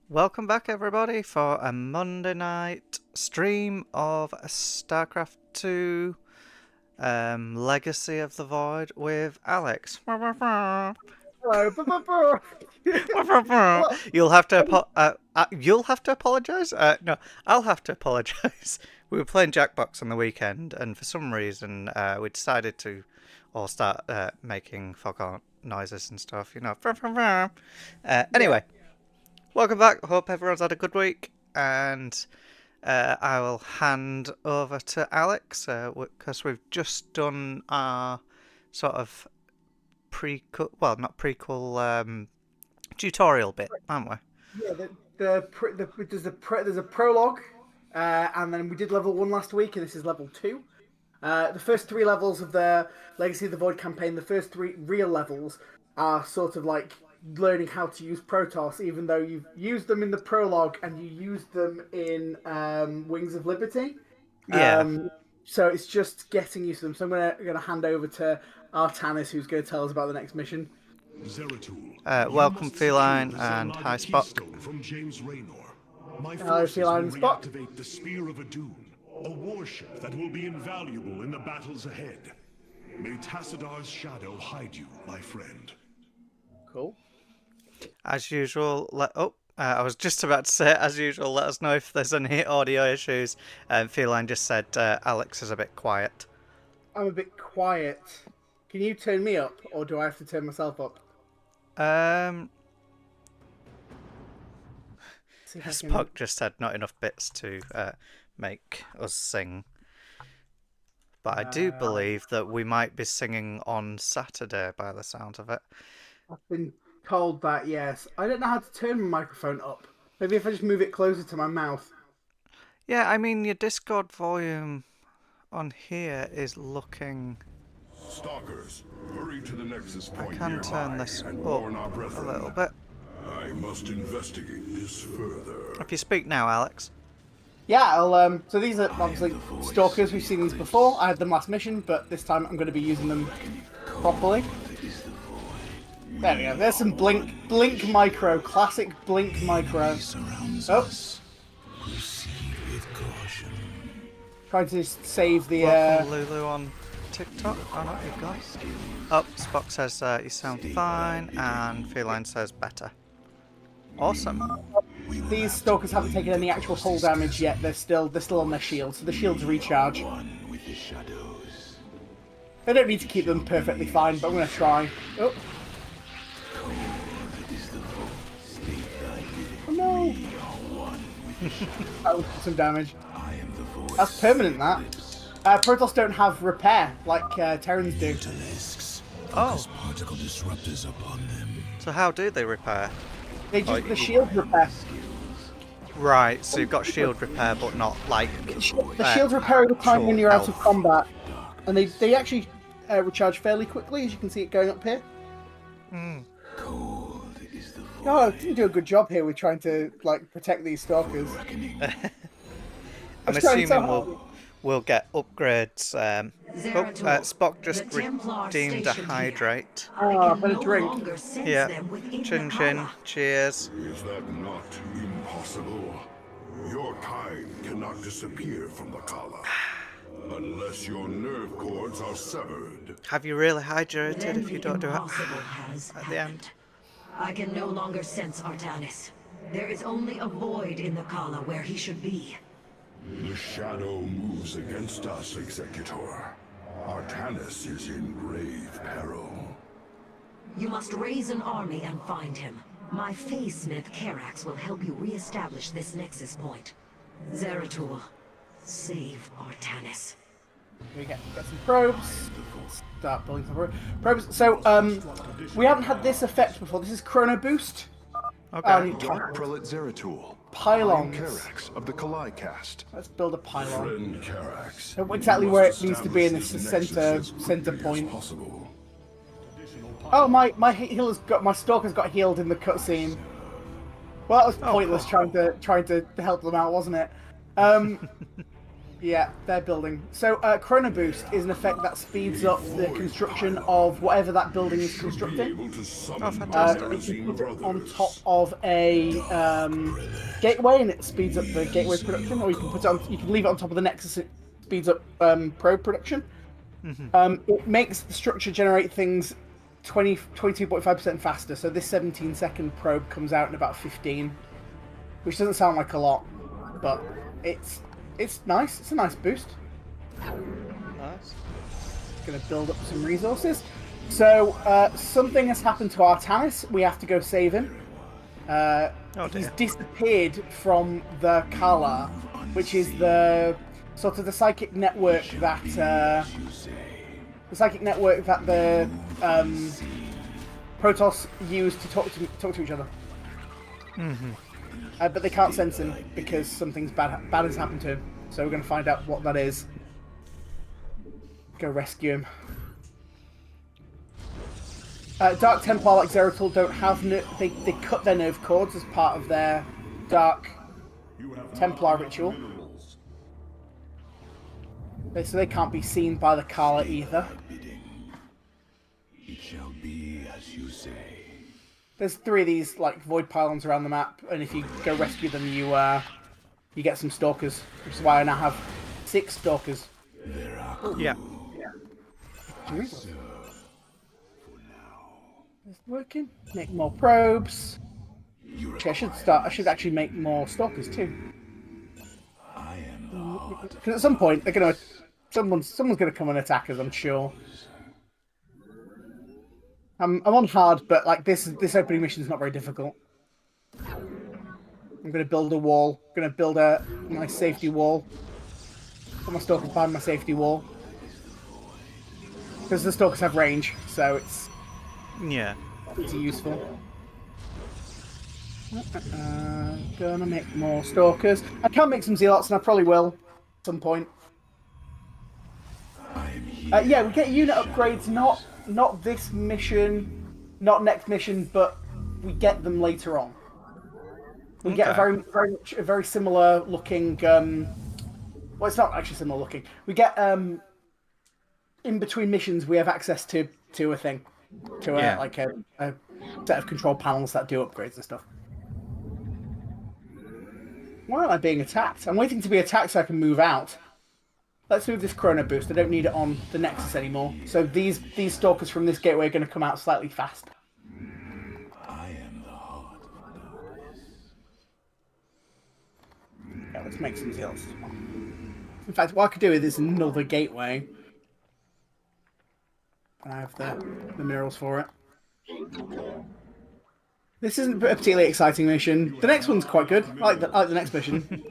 Welcome back, everybody, for a Monday night stream of StarCraft 2 Legacy of the Void with Alex. Hello. Well, You'll have to you'll have to apologise. No, I'll have to apologise. We were playing Jackbox on the weekend, and for some reason, we decided to all start making foghorn noises and stuff. yeah. Anyway. Welcome back. Hope everyone's had a good week, and I will hand over to Alex because we've just done our sort of not prequel, tutorial bit, haven't we? Yeah. There's a prologue, and then we did level 1 last week, and this is level 2. The first 3 levels of the Legacy of the Void campaign, the first 3 real levels, are sort of like learning how to use Protoss, even though you've used them in the prologue and you used them in Wings of Liberty. Yeah. So it's just getting used to them. So I'm gonna hand over to Artanis, who's going to tell us about the next mission. Welcome, Feline, and hi, Spock. From James Raynor. My Hello, forces Feline will and Spock. reactivate the Spear of Adun, a warship that will be invaluable in the battles ahead. May Tassidar's shadow hide you, my friend. Cool. As usual, I was just about to say, as usual, let us know if there's any audio issues. Feline just said Alex is a bit quiet. I'm a bit quiet. Can you turn me up, or do I have to turn myself up? Spock just said not enough bits to make us sing. But I do believe that we might be singing on Saturday by the sound of it. I've been told that, yes. I don't know how to turn my microphone up. Maybe if I just move it closer to my mouth. Yeah, I mean, your Discord volume on here is looking... Stalkers, hurry to the Nexus I point can turn nearby this and up warn our a brethren. little bit. I must investigate this further. If you speak now, Alex. Yeah, I'll, so these are obviously stalkers. We've seen these before. I had them last mission, but this time I'm going to be using them properly. There we go. There's some blink micro, classic blink micro. Oh. Trying to save the, Welcome, Lulu on TikTok. Oh, no, you've gone. Oh, Spock says you sound fine, and Feline says better. Awesome. These stalkers haven't taken any actual hull damage yet. They're still on their shields, so the shields recharge. They don't need to keep them perfectly fine, but I'm going to try. Oh. Oh no! That was some damage. That's permanent, that. Protoss don't have repair like Terrans do. Oh. So how do they repair? They just the shield repair. Right, so you've got shield repair, but not like... The shields repair at the time when you're out of combat. And they actually recharge fairly quickly, as you can see it going up here. Oh, you do a good job here with trying to like protect these stalkers. I'm assuming we'll get upgrades. Spock just redeemed a hydrate. Ah, better drink. Yeah. Chin chin. Cheers. Is that not impossible? Your kind cannot disappear from the Kala unless your nerve cords are severed. Have you really hydrated if you don't do it at the end? I can no longer sense Artanis. There is only a void in the Kala where he should be. The shadow moves against us, Executor. Artanis is in grave peril. You must raise an army and find him. My Phase Smith Karax will help you re-establish this nexus point. Zeratul, save Artanis. We get some probes. Start building some probes. So, we haven't had this effect before. This is Chrono Boost. Okay. Dark Prelate Zeratul. Pylons. Karax of the Kalai Cast. Let's build a pylon. Friend Karax, So exactly where it needs to be in this center point. Possible. Oh, my stalker's got healed in the cutscene. Well, that was pointless trying to help them out, wasn't it? Yeah, they're building. So, Chrono Boost is an effect that speeds up the construction of whatever that building is constructing. Able to summon Oh, fantastic. You unseen can put it on brothers. top of a gateway, and it speeds up the gateway production. Or you can put it on. You can leave it on top of the Nexus. It speeds up probe production. It makes the structure generate things 22.5% faster. So this 17-second probe comes out in about 15, which doesn't sound like a lot, but it's nice. It's a nice boost. Nice. Going to build up some resources. So something has happened to Artanis. We have to go save him. Oh, He's dear. disappeared from the Kala, which is the sort of the psychic network that the Protoss use to talk to each other. But they can't sense him because something's bad has happened to him. So we're going to find out what that is. Go rescue him. Dark Templar like Zeratul don't have they cut their nerve cords as part of their Dark Templar ritual. So they can't be seen by the Kala either. It shall be as you say. There's 3 of these like void pylons around the map, and if you go rescue them, you get some stalkers, which is why I now have 6 stalkers. Yeah. Is it working? Make more probes. Okay, I should actually make more stalkers too. Because at some point someone's gonna come and attack us, I'm sure. I'm on hard, but like this opening mission is not very difficult. I'm gonna build a wall. I'm gonna build a nice safety wall. Put my stalkers behind my safety wall. Because the stalkers have range, so it's useful. Gonna make more stalkers. I can make some zealots, and I probably will at some point. Yeah, we get unit upgrades, not this mission, not next mission, but we get them later on. We get a very similar looking. Well, it's not actually similar looking. We get in between missions, we have access to a thing, to a set of control panels that do upgrades and stuff. Why am I being attacked? I'm waiting to be attacked so I can move out. Let's move this Chrono Boost. I don't need it on the Nexus anymore. So these stalkers from this gateway are going to come out slightly faster. I am the heart of this. Yeah, let's make some zealots. In fact, what I could do is there's another gateway. And I have the minerals for it. This isn't a particularly exciting mission. The next one's quite good. I like the next mission.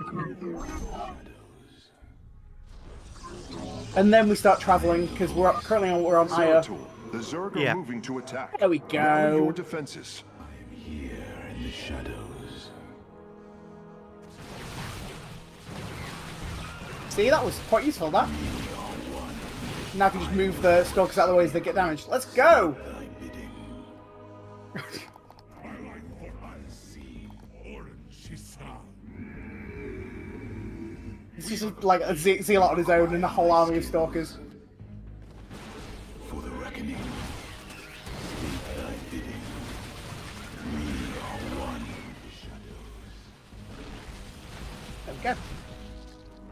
And then we start traveling because we're on Aya. Zeratul, the Zerg are moving to attack. There we Rally go. your defenses. I am here in the shadows. See, that was quite useful, that. Now I can just move the stalkers out of the way as they get damaged. Let's go! This is like a zealot on his own and a whole army of stalkers. For the reckoning. Speak thy bidding. We are one in the shadows.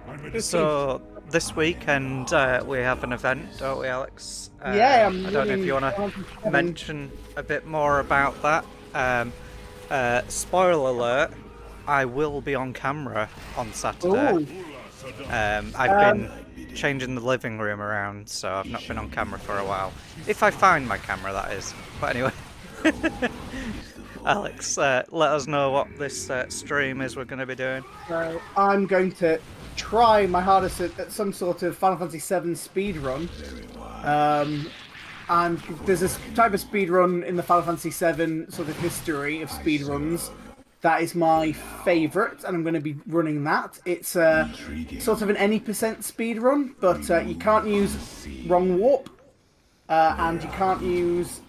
There we go. So this weekend we have an event, don't we, Alex? Yeah, I don't know if you want to mention a bit more about that. Spoiler alert: I will be on camera on Saturday. Ooh. I've been changing the living room around, so I've not been on camera for a while. If I find my camera, that is. But anyway, Alex, let us know what this stream is we're going to be doing. I'm going to try my hardest at some sort of Final Fantasy VII speed run. And there's this type of speed run in the Final Fantasy VII sort of history of speed runs. That is my favourite, and I'm going to be running that. It's sort of an any percent speed run, but you can't use wrong warp, and you can't use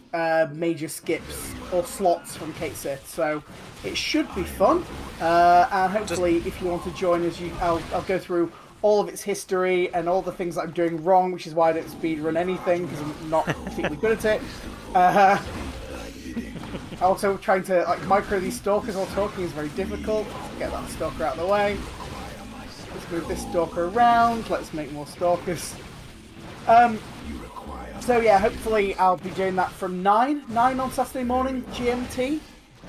major skips or slots from Kate Sith, so it should be fun. And hopefully, if you want to join us, I'll go through all of its history and all the things that I'm doing wrong, which is why I don't speedrun anything, because I'm not particularly good at it. Also, trying to like micro these stalkers while talking is very difficult. Let's get that stalker out of the way. Let's move this stalker around. Let's make more stalkers. So yeah, hopefully I'll be doing that from 9 on Saturday morning GMT.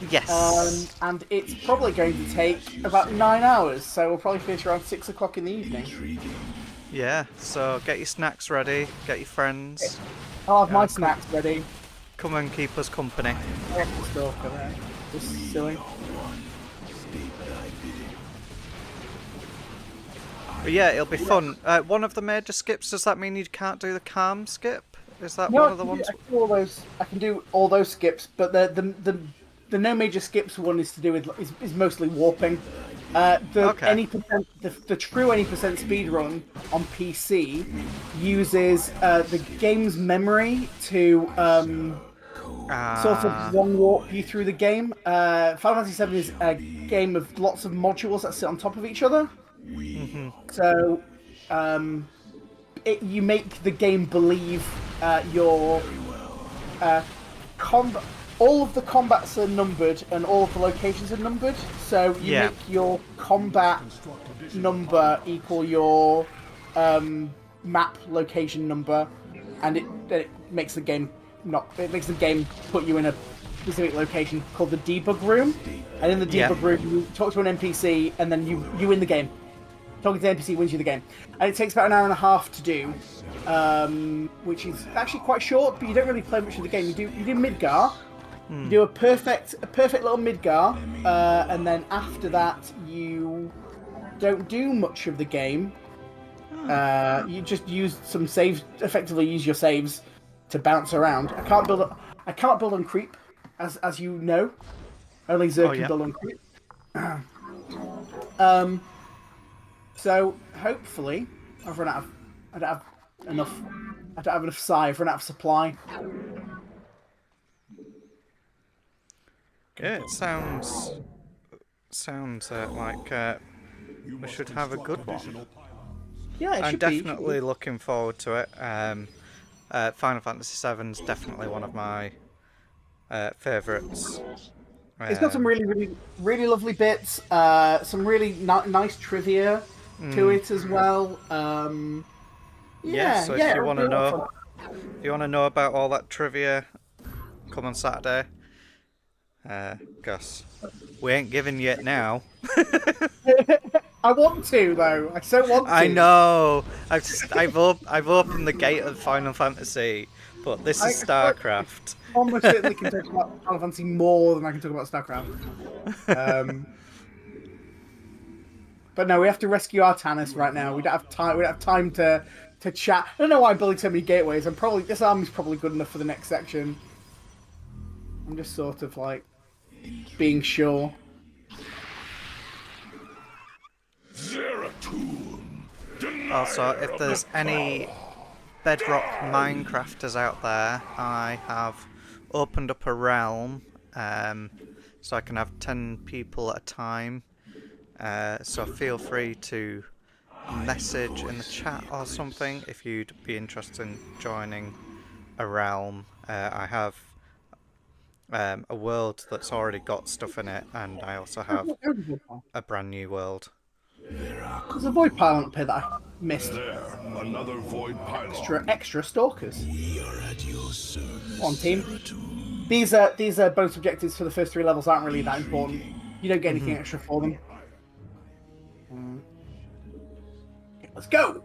Yes. And it's probably going to take about 9 hours, so we'll probably finish around 6 o'clock in the evening. Yeah, so get your snacks ready, get your friends. I'll have my snacks ready. Come and keep us company. I want the stalker there. This is silly. But yeah, it'll be fun. One of the major skips, does that mean you can't do the calm skip? Is that No, one of the ones? I can do all those skips, but the no major skips one is to do with is mostly warping. The true any percent speed run on PC uses the game's memory to sort of long warp you through the game. Final Fantasy VII is a game of lots of modules that sit on top of each other. Mm-hmm. So you make the game believe your combat. All of the combats are numbered and all of the locations are numbered. So you make your combat number equal your map location number, and it makes the game put you in a specific location called the debug room. And in the debug room, you talk to an NPC, and then you win the game. Talking to the NPC wins you the game, and it takes about an hour and a half to do, which is actually quite short. But you don't really play much of the game. You do Midgar. You do a perfect little Midgar, and then after that you don't do much of the game. You just use some saves, effectively use your saves to bounce around. I can't build on creep, as you know. Only Zerg can build on creep. So hopefully I've run out of. I don't have enough I've run out of supply. Yeah, it sounds like we should have a good one. Yeah, I'm definitely looking forward to it. Final Fantasy VII is definitely one of my favourites. It's got some really lovely bits. Some really nice trivia to it as well. So if you want to know about all that trivia, come on Saturday. Gus, we ain't giving you it now. I want to though. I so want to. I know. I've opened the gate of Final Fantasy, but this is StarCraft. I almost certainly can talk about Final Fantasy more than I can talk about StarCraft. But no, we have to rescue our Tannis right now. We don't have time. We don't have time to chat. I don't know why I'm building so many gateways. This army's probably good enough for the next section. I'm just sort of like being sure. Also, if there's any Bedrock Minecrafters out there, I have opened up a realm, so I can have 10 people at a time. So feel free to message in the chat or something if you'd be interested in joining a realm. I have a world that's already got stuff in it, and I also have a brand new world. There's a void pylon up here that I missed. Another void pylon. Extra stalkers. On team. These bonus objectives for the first 3 levels aren't really that important. You don't get anything extra for them. Let's go.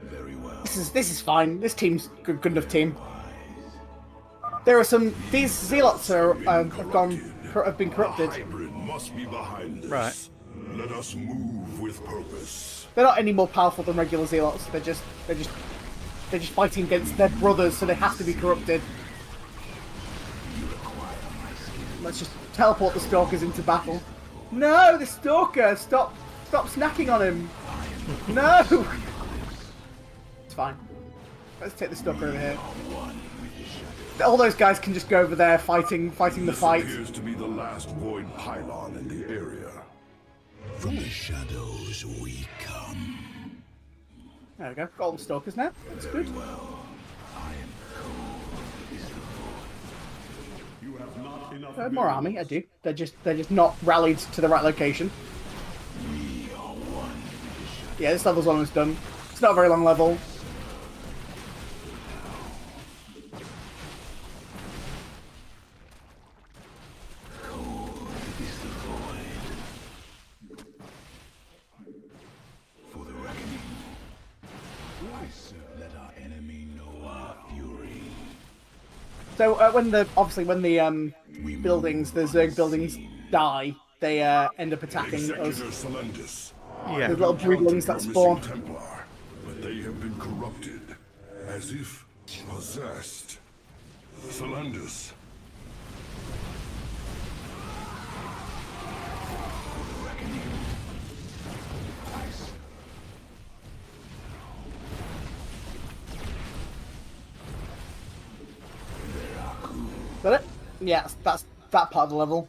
Very well. This is fine. This team's good enough team. There are these zealots have been corrupted. Hybrid must be behind this. Right. Let us move with purpose. They're not any more powerful than regular zealots. They're just fighting against their brothers, so they have to be corrupted. Let's just teleport the stalkers into battle. No, the stalker! Stop snacking on him. No. It's fine. Let's take the stalker over here. All those guys can just go over there fighting the fight. This appears to be the last void pylon in the area. From the shadows we come. There we go. Got all the stalkers now. That's good. You have not enough More army, I do. They're just not rallied to the right location. Yeah, this level's almost done. It's not a very long level. For the reckoning. Let our enemy know our fury. So when the buildings, the Zerg buildings die, they end up attacking us. Executor Selendis. Yeah. The little broodlings that spawn. Templar, but they have been corrupted, as if possessed. Selendis. Is that it? Yeah, that's that part of the level.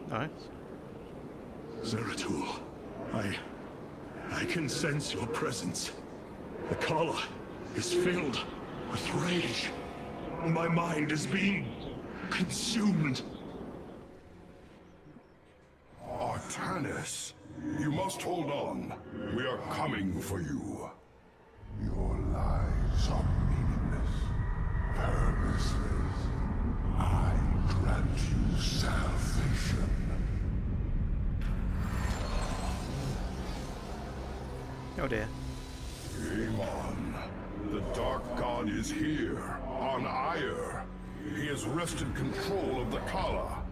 Nice. Zeratul, I can sense your presence. The Kala is filled with rage. My mind is being consumed. Artanis, you must hold on. We are coming for you. Your lives are meaningless, purposeless. I grant you salvation. Oh dear. Amon, the Dark God is here, on Ire. He has wrested control of the Kala.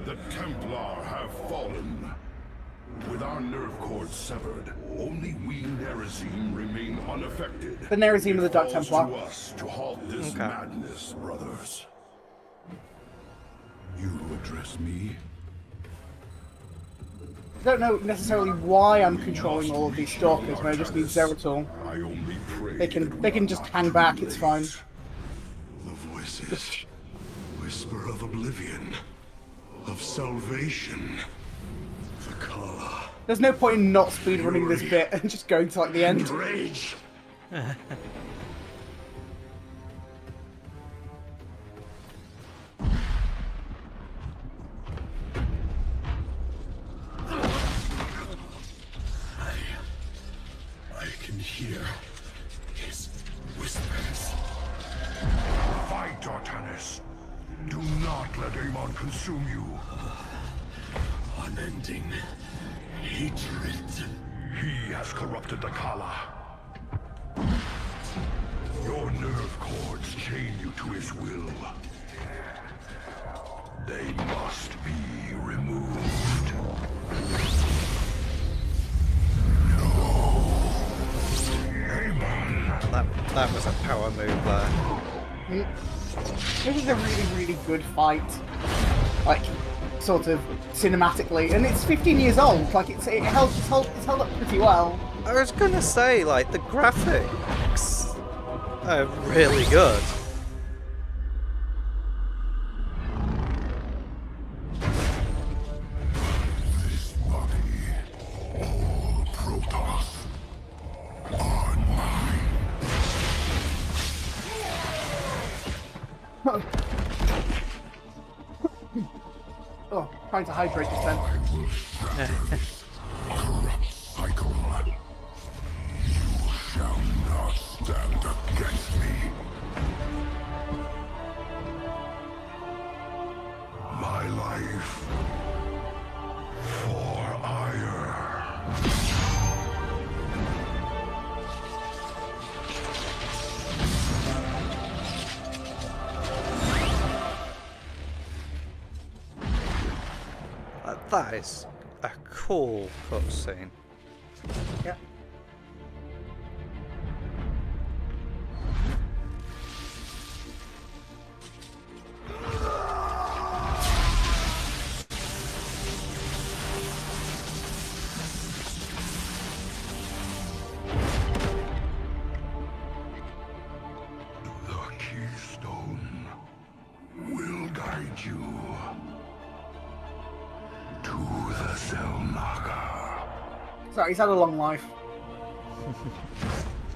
The Templar have fallen. With our nerve cords severed, only we Nerazim remain unaffected. The Nerazim of the Dark It falls Templar. to us to halt this Okay. madness, brothers. You address me? I don't know necessarily why I'm controlling all of these stalkers, but I just need Zeratul. I only pray They can just hang back, it's fine. The voices whisper of oblivion, of salvation. The Kala. There's no point in not speedrunning this bit and just going to like the end. Rage. I can hear his whispers. Fight, Artanis. Do not let Amon consume you. Unending hatred. He has corrupted the Kala. Your nerve cords chain you to his will. They must be removed. No. Amon. That was a power move there. This is a really, really good fight. Like, sort of cinematically, and it's 15 years old. Like it's held up pretty well. I was gonna say, like, the graphics are really good. This body, all Protoss, are mine. Oh, trying to hydrate this then. I will shatter this corrupt cycle. You shall not stand against me. My life for Ire. That is a cool cutscene. Yeah. The keystone will guide you to the Selnaga. Sorry, he's had a long life.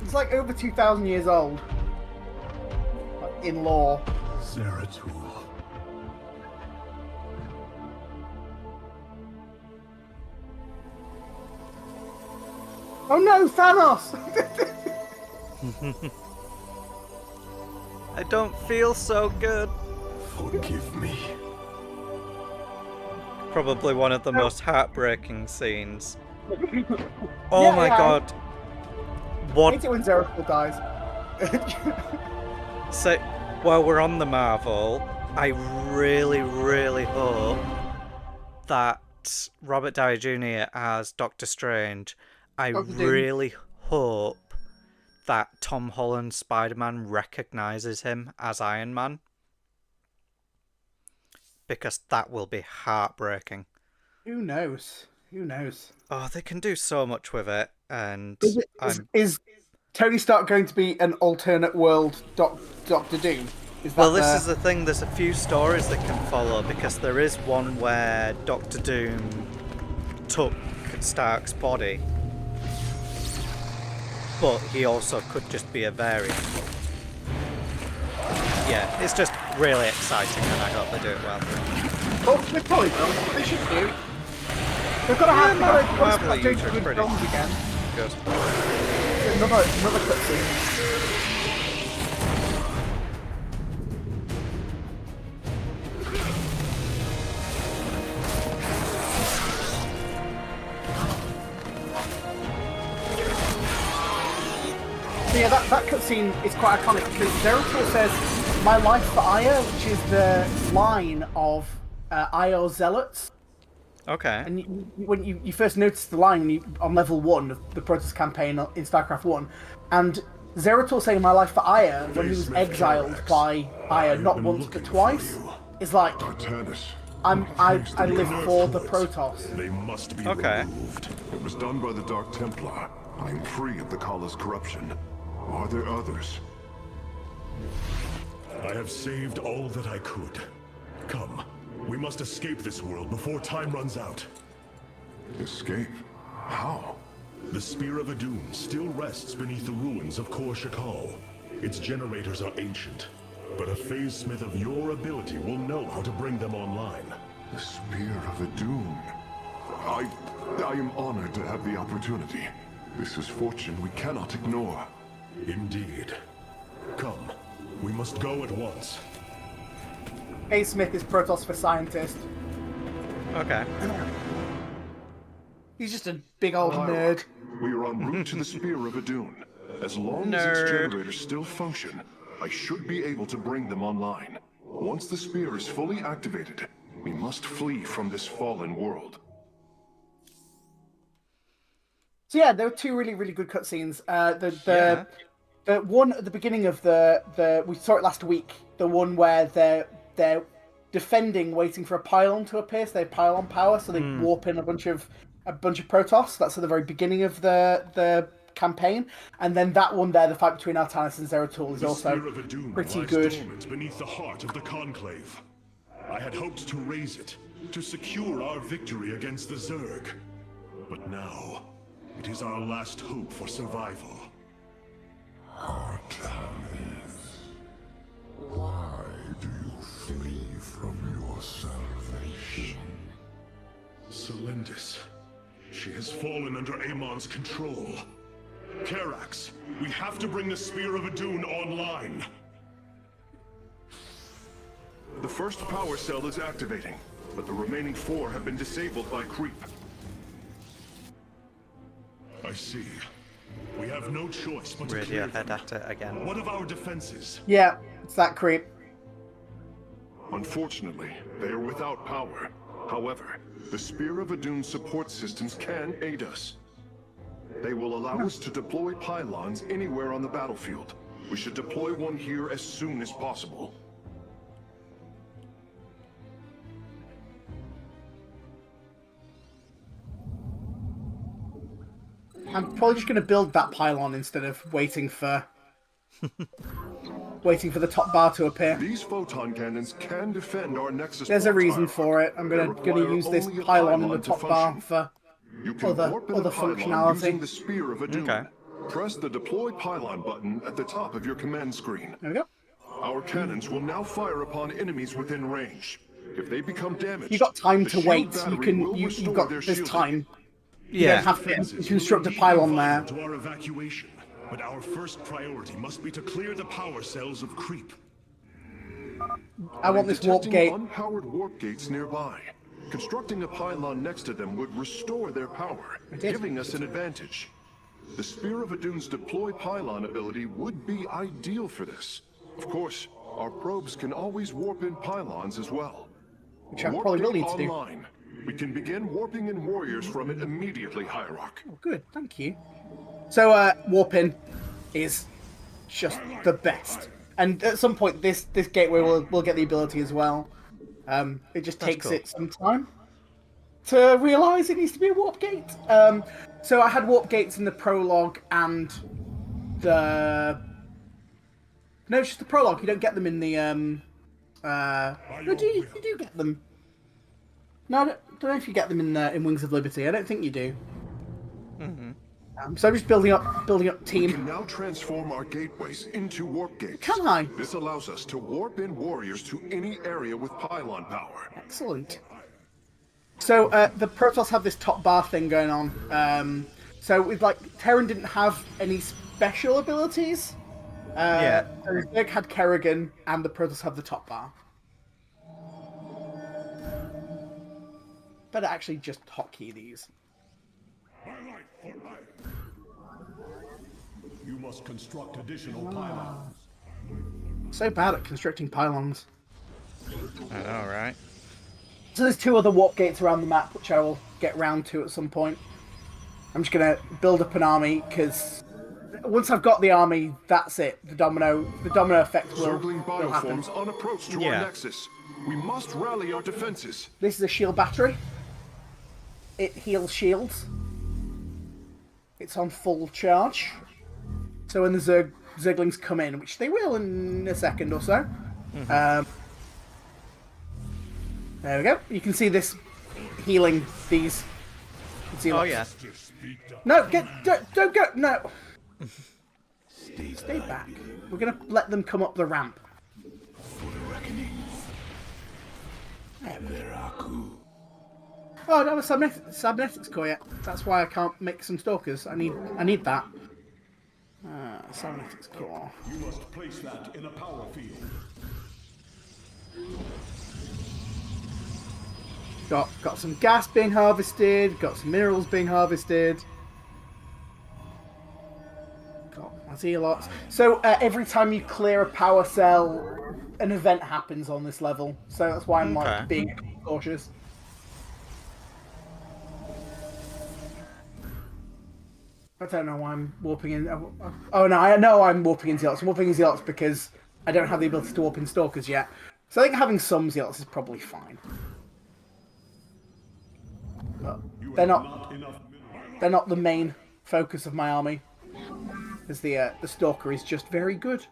It's like over 2,000 years old. Like, in lore. Zeratul. Oh no, Thanos! I don't feel so good. Forgive me. Probably one of the most heartbreaking scenes. Oh Yeah, my yeah. god. I What? hate it when Zeratul dies. So, while we're on the Marvel, I really, really hope that Robert Downey Jr. as Doctor Strange, I Doctor Doom. really hope that Tom Holland's Spider-Man recognises him as Iron Man. Because that will be heartbreaking. Who knows? Who knows? Oh, they can do so much with it, and Is Tony Stark going to be an alternate world Doctor Doom? Is that well, this is the thing. There's a few stories that can follow because there is one where Doctor Doom took Stark's body, but he also could just be a variant. Yeah, it's just really exciting, and I hope they do it well. Oh, they probably will. They should do. They've got to have Marvel are doing usually good pretty films again. good. Another cutscene. So yeah, that cutscene is quite iconic because Zeratul says, "My life for Aya," which is the line of Aya's zealots. Okay. And when you first notice the line on level 1 of the Protest campaign in StarCraft 1, and Zeratul saying "My life for Aya" when he was exiled by Aya not once but twice is like, Artanis. I live for the Protoss. They must be Okay. removed. It was done by the Dark Templar. I am free of the Kala's corruption. Are there others? I have saved all that I could. Come, we must escape this world before time runs out. Escape? How? The Spear of Adun still rests beneath the ruins of Kor Shakal. Its generators are ancient, but a phase smith of your ability will know how to bring them online. The Spear of Adun. I am honored to have the opportunity. This is fortune we cannot ignore. Indeed. Come, we must go at once. A. Smith is Protoss for scientist. Okay. He's just a big old nerd. We are en route to the Spear of Adun. As long as its generators still function, I should be able to bring them online. Once the spear is fully activated, we must flee from this fallen world. So yeah, there were two really, really good cutscenes. The one at the beginning of the we saw it last week. The one where they're defending, waiting for a pylon to appear. So they have pylon power, so they warp in a bunch of Protoss. That's at the very beginning of the campaign. And then that one there, the fight between Artanis and Zeratul, is also Spear of Adun pretty lies good. dormant beneath the heart of the Conclave. I had hoped to raise it, to secure our victory against the Zerg. But now, it is our last hope for survival. Artanis, why do you flee from your salvation? Selendis. She has fallen under Amon's control. Karax, we have to bring the Spear of Adun online. The first power cell is activating, but the remaining 4 have been disabled by creep. I see. We have no choice but to Radio clear head them. at it again. What of our defenses? Yeah, it's that creep. Unfortunately, they are without power. However, the Spear of Adun support systems can aid us. They will allow us to deploy pylons anywhere on the battlefield. We should deploy one here as soon as possible. I'm probably just going to build that pylon instead of waiting for the top bar to appear. These photon cannons can defend our Nexus. There's a Port reason tile. for it. I'm They gonna require use this only a pylon in the to top bar function. for You can other warp in the pylon functionality. using the Spear of Adun. Okay. Press the deploy pylon button at the top of your command screen. There we go. Our cannons will now fire upon enemies within range. If they become damaged, You got time the to shield wait. battery will You've restore got their this shielding. time. You Yeah. don't have to Defenses construct a will be pylon there. involved to our evacuation, but our first priority must be to clear the power cells of Creep. I want this warp Detecting gate. unpowered warp gates nearby. Constructing a pylon next to them would restore their power, giving us an advantage. The Spear of Adun's deploy pylon ability would be ideal for this. Of course, our probes can always warp in pylons as well. Which I Warp probably will gate need to do. online. We can begin warping in warriors from it immediately, Hierarch. Oh, good, thank you. So, warping is just the best. And at some point, this gateway will get the ability as well. It just takes cool. it some time to realise it needs to be a warp gate. So I had warp gates in the prologue and the... No, it's just the prologue. You don't get them in the... No, you do get them. No, I don't know if you get them in Wings of Liberty. I don't think you do. So I'm just building up We team. can now transform our gateways into warp gates. Can I? This allows us to warp in warriors to any area with pylon power. Excellent. So the Protoss have this top bar thing going on. So with Terran didn't have any special abilities. Yeah. So Zerg had Kerrigan, and the Protoss have the top bar. Better actually just hotkey these. You must construct additional pylons. So bad at constructing pylons. I know, right? So there's 2 other warp gates around the map, which I will get round to at some point. I'm just gonna build up an army because once I've got the army, that's it. The domino effect will Circling happen. bioforms on approach to Yeah. our nexus. We must rally our defenses. This is a shield battery. It heals shields. It's on full charge. So when the Zerglings come in, which they will in a second or so, there we go. You can see this healing these. Oh yeah. No, don't go. No. Stay back. We're gonna let them come up the ramp. Oh, I don't have a cybernetics core yet. That's why I can't make some stalkers. I need that. Cybernetics core. You must place that in a power field. Got some gas being harvested. Got some minerals being harvested. Got my zealots. So every time you clear a power cell, an event happens on this level. So that's why I'm Okay. being cautious. I don't know why I'm warping in. Oh no, I know I'm warping in zealots. I'm warping in zealots because I don't have the ability to warp in stalkers yet. So I think having some zealots is probably fine. But they're not the main focus of my army. Because the stalker is just very good.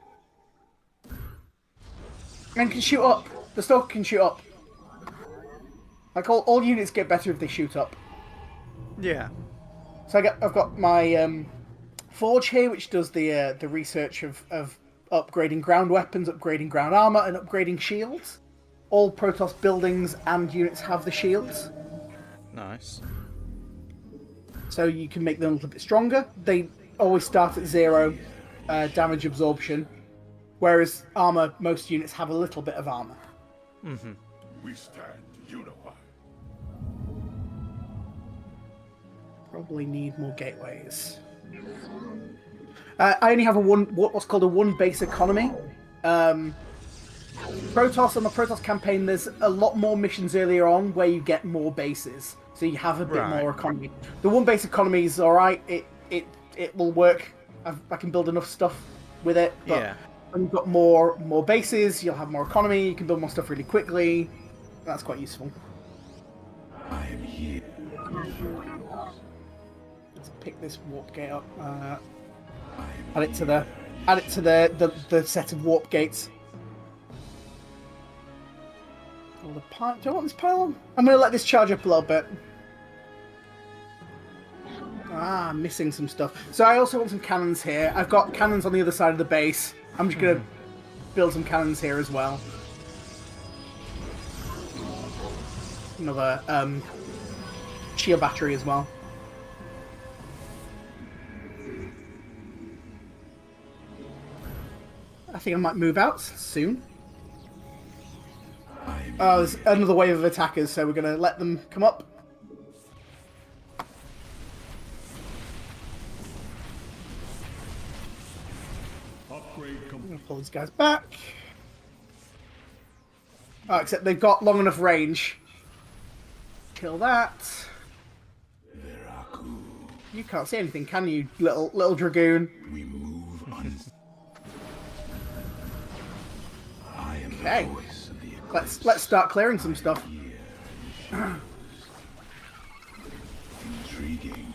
And can shoot up. The stalker can shoot up. Like all units get better if they shoot up. Yeah. So I've got my forge here, which does the research of upgrading ground weapons, upgrading ground armor, and upgrading shields. All Protoss buildings and units have the shields, Nice. so you can make them a little bit stronger. They always start at 0 damage absorption, whereas armor, most units have a little bit of armor. We stand unified. Probably need more gateways. I only have what's called a 1 base economy. Protoss, on the Protoss campaign, there's a lot more missions earlier on where you get more bases, so you have a bit Right. more economy. The 1 base economy is all right. It will work. I can build enough stuff with it. But Yeah. when you've got more bases, you'll have more economy. You can build more stuff really quickly. That's quite useful. Let's pick this warp gate up. Add it to the set of warp gates. Do I want this pylon? I'm going to let this charge up a little bit. I'm missing some stuff. So I also want some cannons here. I've got cannons on the other side of the base. I'm just going to build some cannons here as well. Another shield battery as well. I think I might move out soon. Oh, there's another wave of attackers, so we're going to let them come up. Upgrade I'm complete. going to pull these guys back. Oh, except they've got long enough range. Kill that. You can't see anything, can you, little dragoon? We move on. I am Okay. the voice of the eclipse. Let's start clearing some stuff. Intriguing.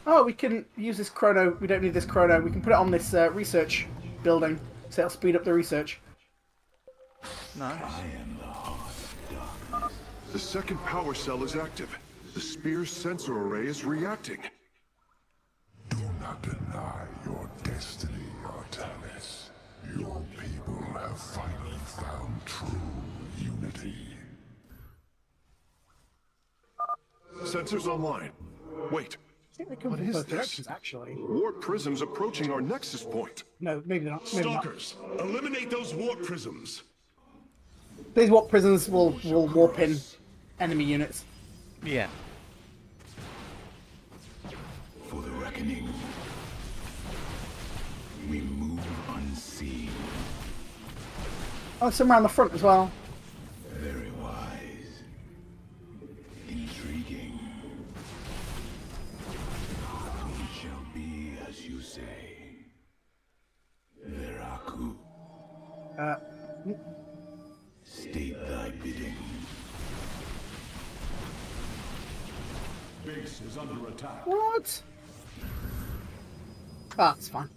Oh, we can use this chrono. We don't need this chrono. We can put it on this research building, so it'll speed up the research. Nice. The second power cell is active. The spear's sensor array is reacting. Do not deny your destiny, Artanis. Your people have finally found true unity. Sensors online. Wait, I think they come What from is both this? directions, actually. warp prisms approaching our nexus point. No, maybe not. Maybe not. Stalkers, eliminate those warp prisms. These warp prisons will warp in enemy units. Yeah. For the reckoning, we move unseen. Oh, some around the front as well. Very wise. Intriguing. It shall be as you say. Veraku. State thy bidding. Base is under attack. What? Ah, it's fine.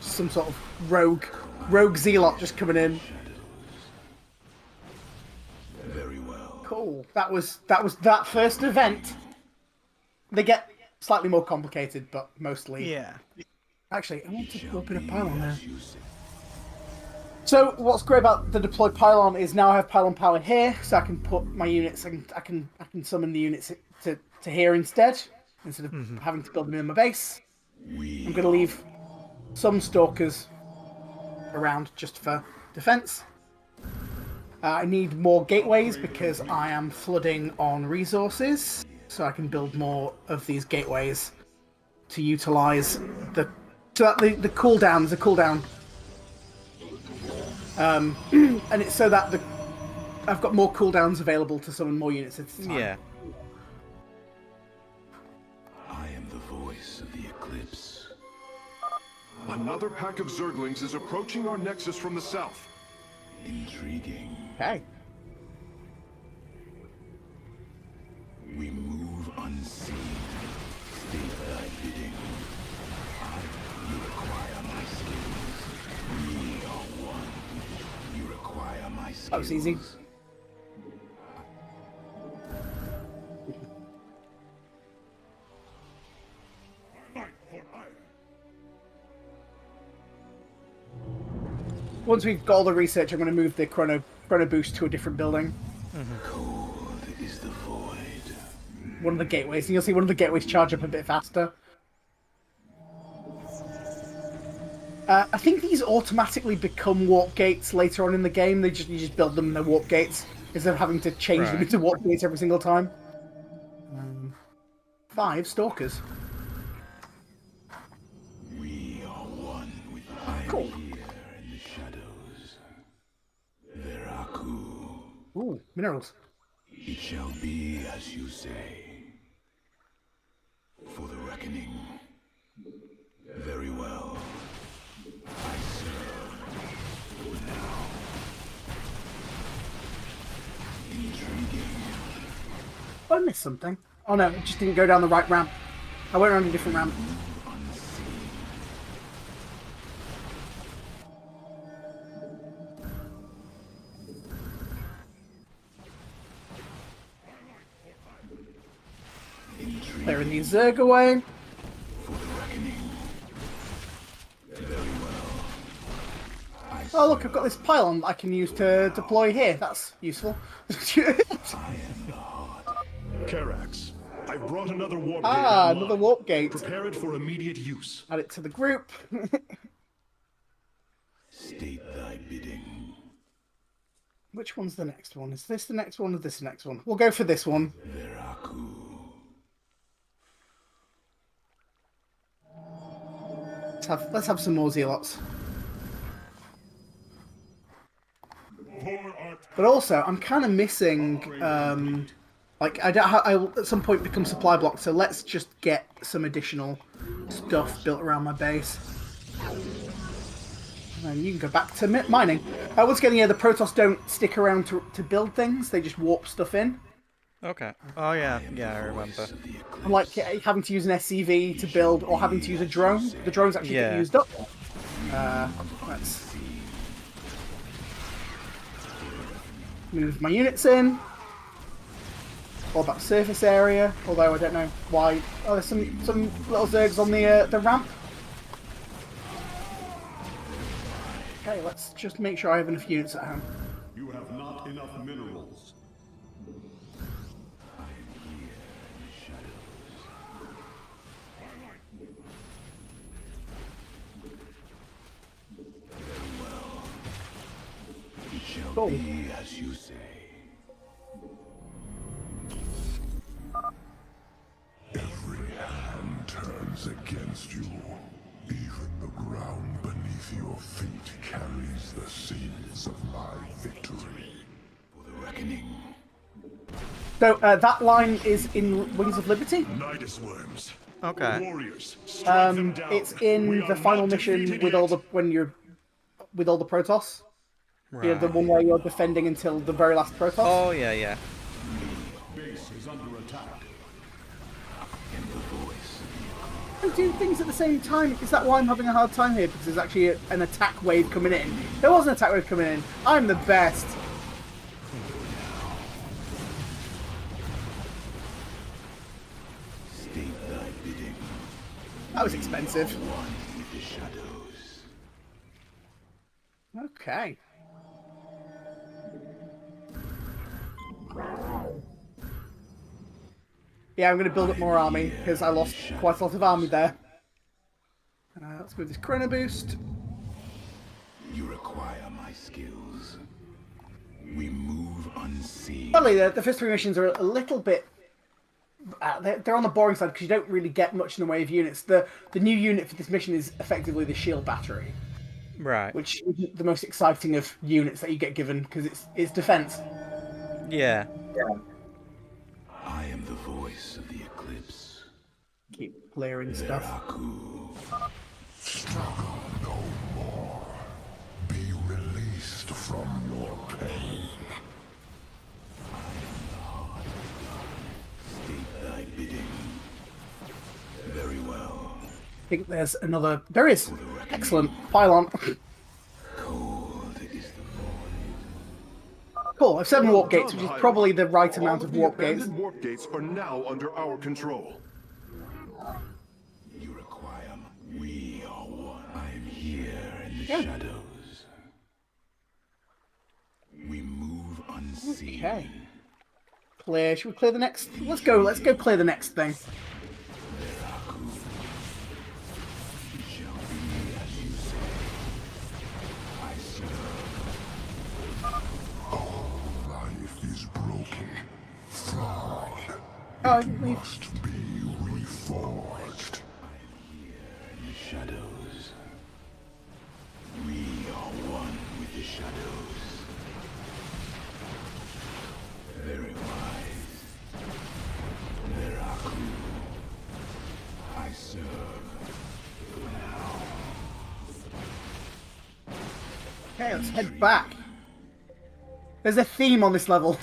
Some sort of rogue zealot just coming in. Very well. Cool. That was that first event. They get slightly more complicated, but mostly. Yeah. Actually, I want to open a pylon there. As you say. So what's great about the deployed pylon is now I have pylon power here, so I can put my units. I can summon the units to here instead of having to build them in my base. I'm going to leave some stalkers around just for defense. I need more gateways because I am flooding on resources, so I can build more of these gateways to utilize the cooldowns. The cooldown. And it's so that I've got more cooldowns available to summon more units at a time. Yeah. I am the voice of the eclipse. Another pack of Zerglings is approaching our nexus from the south. Intriguing. Okay. We move unseen. State thy bidding. You require my skills. We are one. You require my skills. That was easy. Once we've got all the research, I'm going to move the chrono boost to a different building. Cold is the void. One of the gateways, and you'll see one of the gateways charge up a bit faster. I think these automatically become warp gates later on in the game. You just build them and they're warp gates instead of having to change them Right. into warp gates every single time. 5 stalkers. We are one with I am Cool. here in the shadows. Veraku. Ooh, minerals. It shall be as you say. For the reckoning. Very well. I serve. Now. Intriguing. Oh, I missed something. Oh no, it just didn't go down the right ramp. I went around a different ramp. Unseen. Clearing these Zerg away. Oh look, I've got this pylon I can use to deploy here. That's useful. Karax, I've brought another warp gate. Another warp gate. Prepare it for immediate use. Add it to the group. State thy bidding. Which one's the next one? Is this the next one or this the next one? We'll go for this one. Let's have some more zealots. But also, I'm kind of missing. Like I'll at some point become supply block. So let's just get some additional stuff built around my base. And you can go back to mining. Once again, yeah, the Protoss don't stick around to build things. They just warp stuff in. Okay. Oh yeah, I remember. Unlike having to use an SCV to build or having to use a drone. The drones actually get used up. Let's move my units in. All about surface area, although I don't know why. Oh, there's some little Zergs on the ramp. Okay, let's just make sure I have enough units at home. You have not enough minerals. Cool. As you say. Every hand turns against you. Even the ground beneath your feet carries the seeds of my victory. For the reckoning. So that line is in Wings of Liberty. Nidus worms. Okay. Warriors. Strike them down. It's in We the are final not mission defeated with yet. all the Protoss. Right. Yeah, the one where you're defending until the very last Protoss. Oh yeah. Base is under attack. I do things at the same time. Is that why I'm having a hard time here? Because there's actually an attack wave coming in. There was an attack wave coming in. I'm the best. State thy bidding. That was expensive. One with the shadows. Okay. Yeah, I'm going to build up more army because I lost quite a lot of army there. Let's move this chrono boost. You require my skills. We move unseen. Finally, the first three missions are a little bit... they're on the boring side because you don't really get much in the way of units. The new unit for this mission is effectively the shield battery, Right. which is the most exciting of units that you get given because it's defense. Yeah. I am the voice of the eclipse. Keep clearing stuff. Struggle no more. Be released from your pain. State thy bidding. Very well. I think there's another... There is! Excellent. Pylon. Cold is the Cool, I have 7 warp gates, which is probably the right amount All of the warp gates. abandoned warp gates are now under our control. You require. We are one. I am here in the Yeah. shadows. We move unseen. Okay. Clear. Should we clear the next? Let's go clear the next thing. Shall be as you say. I serve. Life is broken, flawed, Oh, we've... must be reforged. In the shadows. We are one with the shadows. Very wise. Veraku. I serve. Okay, let's head back. There's a theme on this level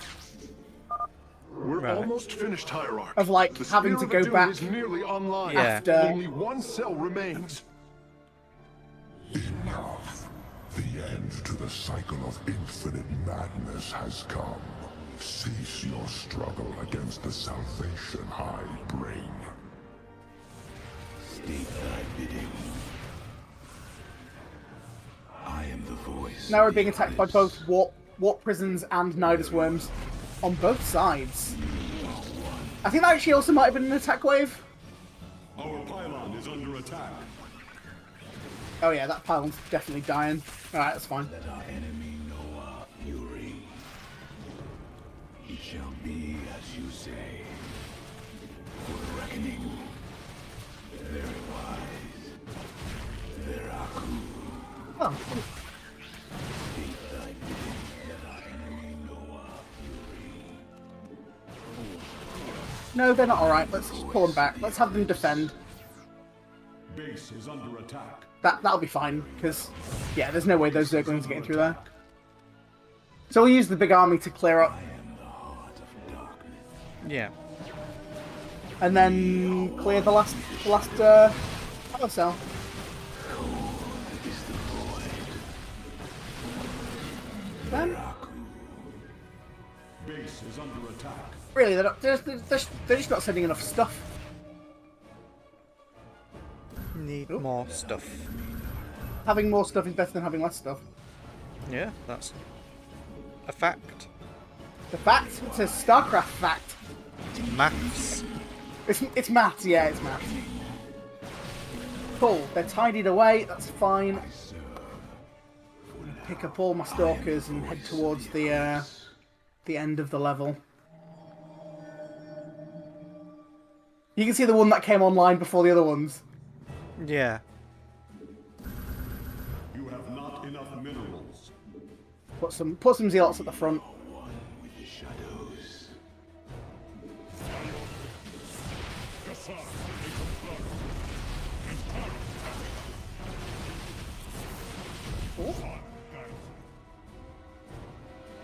We're almost finished, Hierarch. of like The having to Spear go of Adun back is nearly online. Yeah. after. Only one cell remains. Enough. The end to the cycle of infinite madness has come. Cease your struggle against the salvation I bring. State thy bidding. I am the voice. Now we're being attacked by both warp prisons and Nidus worms on both sides. I think that actually also might have been an attack wave. Our pylon is under attack. Oh yeah, that pylon's definitely dying. Alright, that's fine. Let our enemy know our fury. It shall be as you say. For the reckoning. Very wise. Veraku. Oh, State thy bidding. Let our enemy know our fury. no, they're not alright. Let's just pull them back. Let's have them defend. Base is under attack. That'll be fine, because, yeah, there's no way those Zerglings are getting through there. So we'll use the big army to clear up, I am the heart of darkness. Yeah. and then clear the last power cell. Is the void. Then, Base is under attack. really, they're just not sending enough stuff. Need more stuff. Having more stuff is better than having less stuff. Yeah, that's a fact. The fact? It's a StarCraft fact. Maths. It's maths, yeah, it's maths. Cool, they're tidied away, that's fine. Pick up all my stalkers and head towards the end of the level. You can see the one that came online before the other ones. Yeah. You have not enough minerals. Put some zealots at the front. One with the shadows.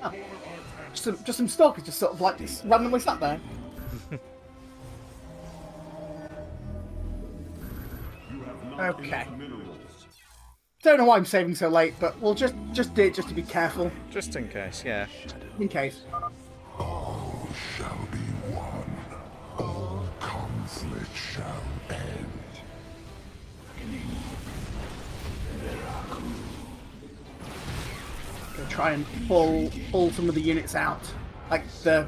Oh. Just some stalkers just sort of like just randomly sat there. You have not Okay. enough minerals. Don't know why I'm saving so late, but we'll just do it just to be careful, Just in case, yeah. in case. All shall be one. All conflict shall end. Gonna try and pull some of the units out, like the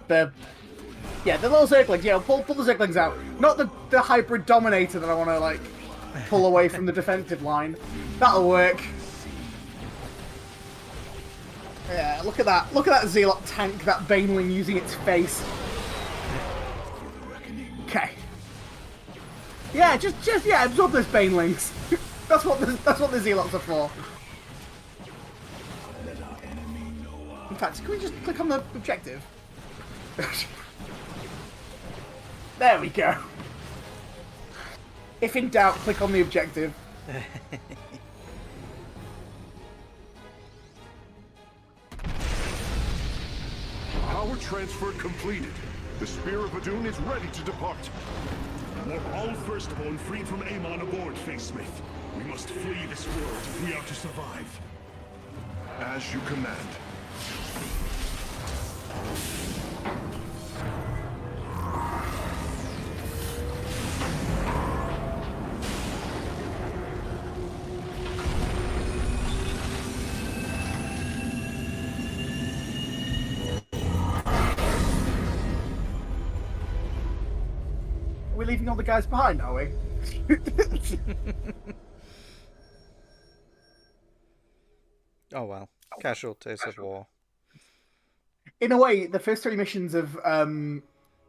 little Zerglings. Yeah, pull the Zerglings out. Not the hybrid Dominator that I want to like pull away from the defensive line. That'll work. Yeah, look at that. Look at that Zealot tank, that Baneling using its face. Okay. Yeah, just absorb those Banelings. that's what the Zealots are for. In fact, can we just click on the objective? There we go. If in doubt, click on the objective. Power transfer completed. The Spear of Adun is ready to depart. Want all Firstborn freed from Amon aboard, Facesmith. We must flee this world if we are to survive. As you command. We're leaving all the guys behind, are we? Oh well. Casualties of war. In a way, the first three missions of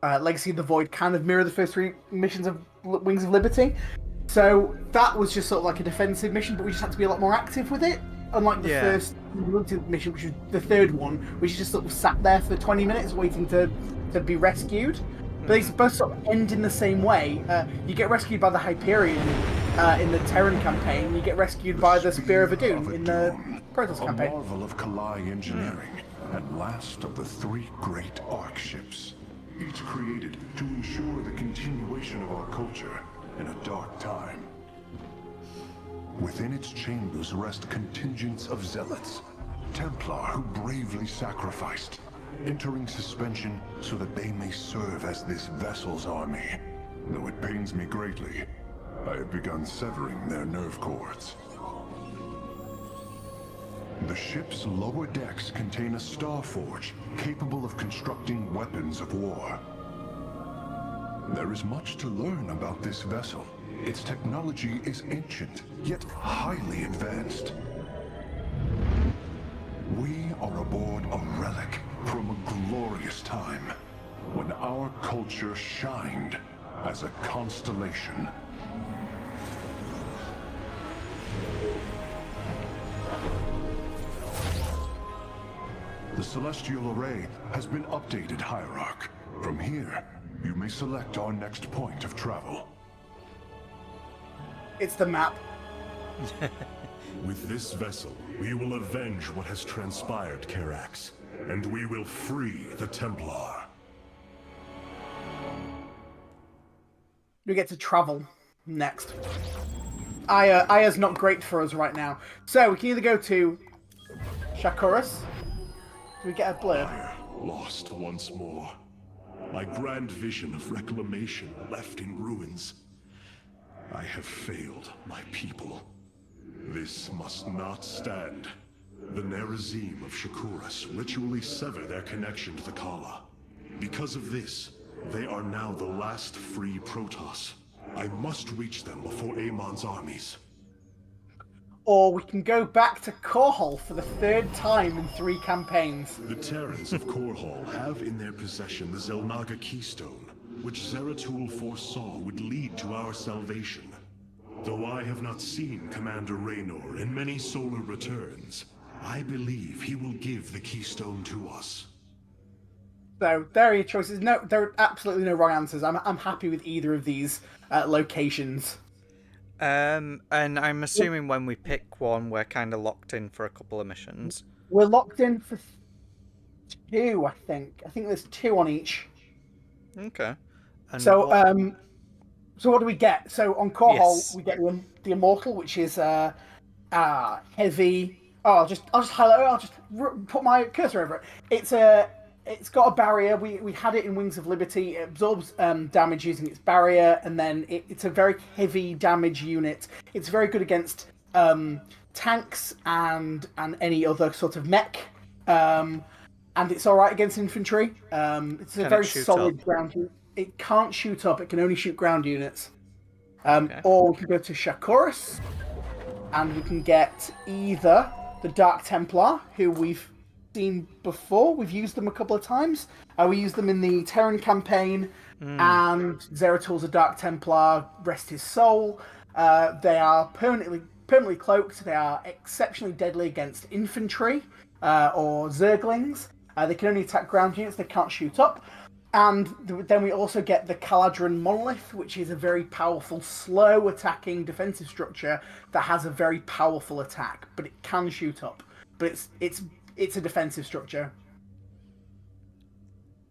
Legacy of the Void kind of mirror the first three missions of Wings of Liberty. So that was just sort of like a defensive mission, but we just had to be a lot more active with it. Unlike the first mission, which was the third one, which just sort of sat there for 20 minutes waiting to be rescued. But they both sort of end in the same way. You get rescued by the Hyperion in the Terran campaign. You get rescued by the Spear of Adun in the Protoss A campaign. marvel of Kalai engineering, and last of the three great Ark ships, each created to ensure the continuation of our culture in a dark time. Within its chambers rest contingents of zealots, Templar who bravely sacrificed, entering suspension so that they may serve as this vessel's army. Though it pains me greatly, I have begun severing their nerve cords. The ship's lower decks contain a star forge capable of constructing weapons of war. There is much to learn about this vessel. Its technology is ancient, yet highly advanced. We are aboard a relic from a glorious time, when our culture shined as a constellation. The celestial array has been updated, Hierarch. From here, you may select our next point of travel. It's the map. With this vessel, we will avenge what has transpired, Karax, and we will free the Templar. We get to travel next. Aya's not great for us right now. So we can either go to Shakuras. Do we get a blurb? Fire lost once more. My grand vision of reclamation left in ruins. I have failed my people. This must not stand. The Nerazim of Shakuras ritually sever their connection to the Kala. Because of this, they are now the last free Protoss. I must reach them before Amon's armies. Or we can go back to Korhal for the 3rd time in 3 campaigns. The Terrans of Korhal have in their possession the Zelnaga Keystone, which Zeratul foresaw would lead to our salvation. Though I have not seen Commander Raynor in many solar returns, I believe he will give the Keystone to us. So there are your choices. No, there are absolutely no wrong answers. I'm happy with either of these locations. And I'm assuming when we pick one, we're kind of locked in for a couple of missions. We're locked in for 2, I think. I think there's 2 on each. Okay. And So, so what do we get? So on Korhal, Yes. we get the Immortal, which is heavy. Oh, I'll just highlight it. I'll just put my cursor over it. It's got a barrier. We had it in Wings of Liberty. It absorbs damage using its barrier, and then it's a very heavy damage unit. It's very good against tanks and any other sort of mech. And it's all right against infantry. It's a very solid ground unit. It can't shoot up. It can only shoot ground units. Okay. Or we can go to Shakuras, and we can get either the Dark Templar, who we've seen before. We've used them a couple of times. We used them in the Terran campaign, and Zeratul's a Dark Templar, rest his soul. They are permanently cloaked. They are exceptionally deadly against infantry or Zerglings. They can only attack ground units. They can't shoot up. And then we also get the Caladron Monolith, which is a very powerful, slow-attacking defensive structure that has a very powerful attack, but it can shoot up. But it's a defensive structure.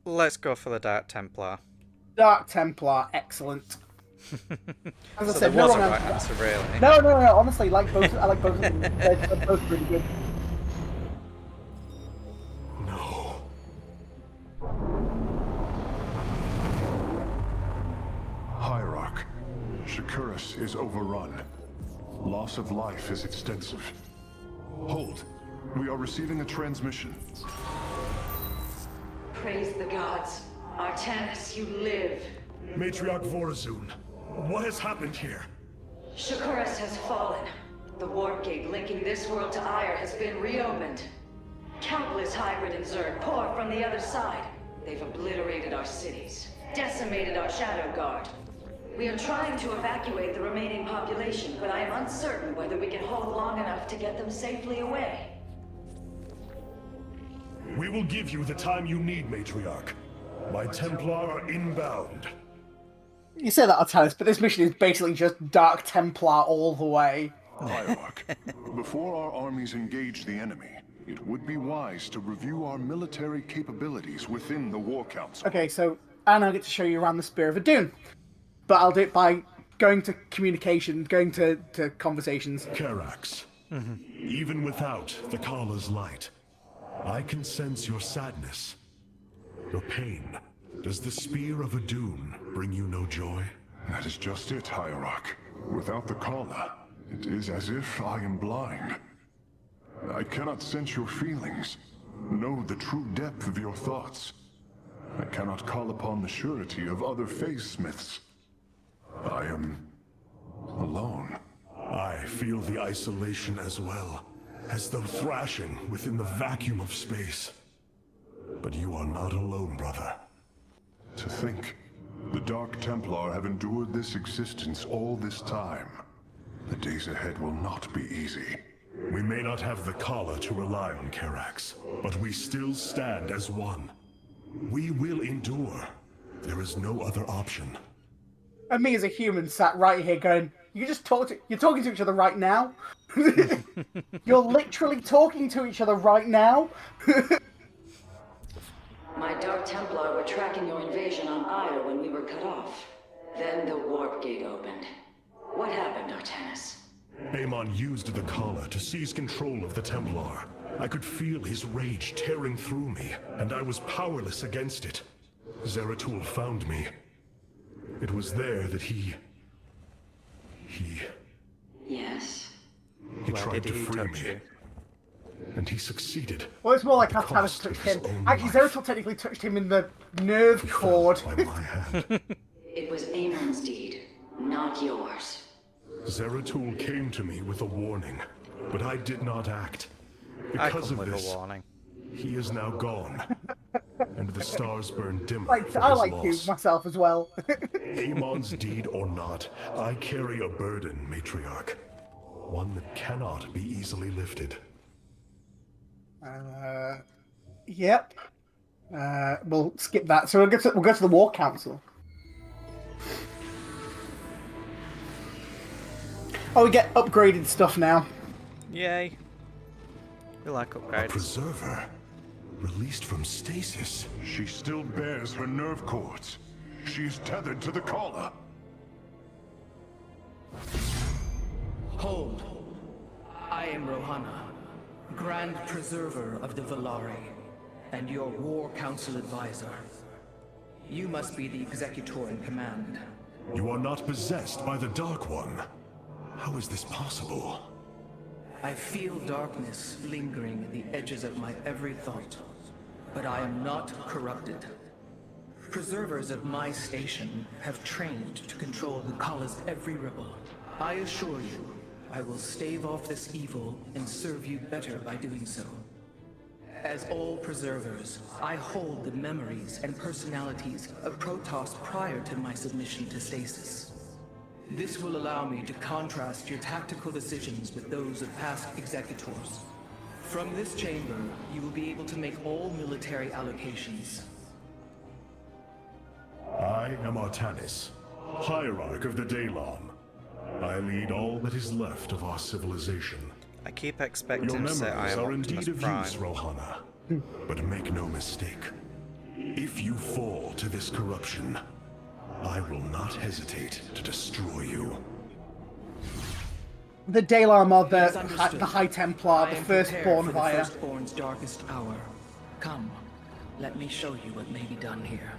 Let's go for the Dark Templar. Dark Templar, excellent. As I So said, there no was a wrong right answer. answer, really. No. Honestly, I like both of them. They're both really good. No. Hierarch, Shakuras is overrun. Loss of life is extensive. Hold. We are receiving a transmission. Praise the gods. Artanis, you live. Matriarch Vorazun, what has happened here? Shakuras has fallen. The warp gate linking this world to Ire has been reopened. Countless hybrid and Zerg pour from the other side. They've obliterated our cities, decimated our Shadow Guard. We are trying to evacuate the remaining population, but I am uncertain whether we can hold long enough to get them safely away. We will give you the time you need, Matriarch. My Templar are inbound. You say that, Artanis, but this mission is basically just Dark Templar all the way. Hierarch, before our armies engage the enemy, it would be wise to review our military capabilities within the War Council. Okay, so I now get to show you around the Spear of Adun. But I'll do it by going to communication, going to conversations. Karax, even without the Kala's light, I can sense your sadness. your pain. Does the Spear of Adun bring you no joy? That is just it, Hierarch. Without the Kala, it is as if I am blind. I cannot sense your feelings, know the true depth of your thoughts. I cannot call upon the surety of other phase-smiths. I am alone. I feel the isolation as well, as though thrashing within the vacuum of space. But you are not alone, brother. To think, the Dark Templar have endured this existence all this time. The days ahead will not be easy. We may not have the Kala to rely on, Karax, but we still stand as one. We will endure. There is no other option. And me as a human sat right here going, you just talk to, you're talking to each other right now. You're literally talking to each other right now. My Dark Templar were tracking your invasion on Ire when we were cut off. Then the warp gate opened. What happened, Artanis? Amon used the Kala to seize control of the Templar. I could feel his rage tearing through me, and I was powerless against it. Zeratul found me. It was there that he Yes? He Where tried did to he free touch me. you? And he succeeded. Well, it's more like how Cost Tavis touched of his him. own Actually, life. Zeratul technically touched him in the nerve He cord. fell by my hand. It was Amon's deed, not yours. Zeratul came to me with a warning, but I did not act. I Because come of with this, a warning. he is now gone, and the stars burn dimmer Like, for I his like you loss. myself as well. Amon's deed or not, I carry a burden, Matriarch. One that cannot be easily lifted. Yep. We'll skip that. So we'll go to the War Council. Oh, we get upgraded stuff now. Yay. We like A upgrades. preserver, released from stasis. She still bears her nerve cords. She is tethered to the Kala. Hold. I am Rohana, Grand Preserver of the Valari, and your War Council advisor. You must be the Executor in command. You are not possessed by the Dark One. How is this possible? I feel darkness lingering at the edges of my every thought, but I am not corrupted. Preservers of my station have trained to control the Kala's every ripple. I assure you, I will stave off this evil and serve you better by doing so. As all preservers, I hold the memories and personalities of Protoss prior to my submission to stasis. This will allow me to contrast your tactical decisions with those of past executors. From this chamber, you will be able to make all military allocations. I am Artanis, Hierarch of the Daylon. I lead all that is left of our civilization. I keep Your expecting to say I memories am are Optimus indeed of Prime. use, Rohana. But make no mistake. If you fall to this corruption, I will not hesitate to destroy you. The Dalar are It is the understood. High Templar, I the am firstborn prepared of for the Ire. Firstborn's darkest hour. Come, let me show you what may be done here.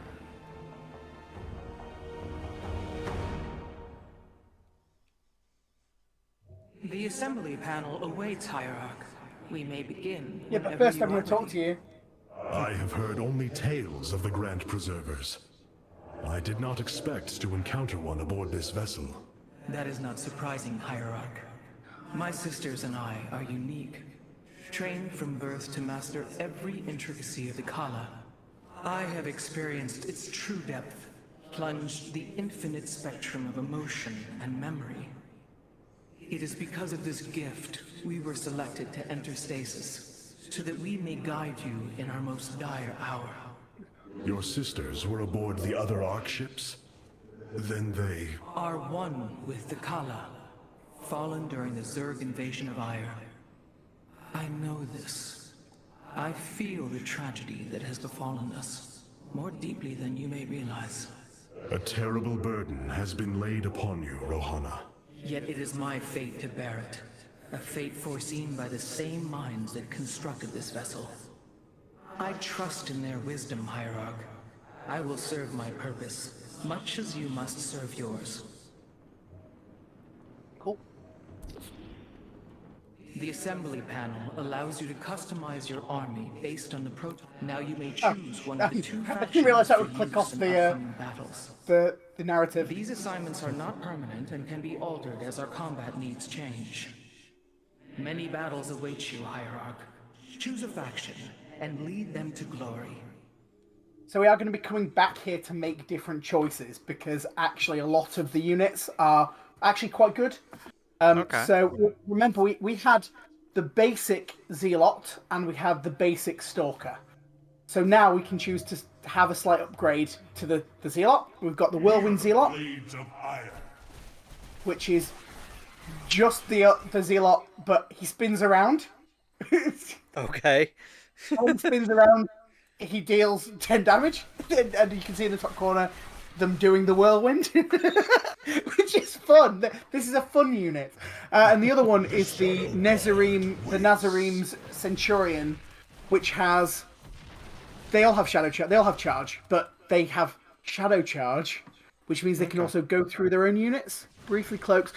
The assembly panel awaits, Hierarch. We may begin. Yeah, but whenever first you I'm going are to talk ready. to you. I have heard only tales of the Grand Preservers. I did not expect to encounter one aboard this vessel. That is not surprising, Hierarch. My sisters and I are unique, trained from birth to master every intricacy of the Kala. I have experienced its true depth, plunged the infinite spectrum of emotion and memory. It is because of this gift we were selected to enter stasis, so that we may guide you in our most dire hour. Your sisters were aboard the other Ark ships? Then they... Are one with the Kala, fallen during the Zerg invasion of Ire. I know this. I feel the tragedy that has befallen us, more deeply than you may realize. A terrible burden has been laid upon you, Rohana. Yet it is my fate to bear it. A fate foreseen by the same minds that constructed this vessel. I trust in their wisdom, Hierarch. I will serve my purpose, much as you must serve yours. Cool. The assembly panel allows you to customize your army based on the Now you may choose one of the two I factions didn't realize that would for click use off in the upcoming battles. the narrative. These assignments are not permanent and can be altered as our combat needs change. Many battles await you, Hierarch. Choose a faction and lead them to glory. So we are going to be coming back here to make different choices because actually a lot of the units are actually quite good. Okay. So remember, we had the basic Zealot and we had the basic Stalker. So now we can choose to have a slight upgrade to the Zealot. We've got the Whirlwind Zealot, Blades of iron. which is just the Zealot, but he spins around. Okay. When he spins around, he deals 10 damage, and you can see in the top corner them doing the whirlwind, which is fun. This is a fun unit. And the other one is the Nazareem's Centurion, which has... They all have Shadow Charge. They all have Charge, but they have Shadow Charge, which means they can also go through their own units. Briefly Cloaks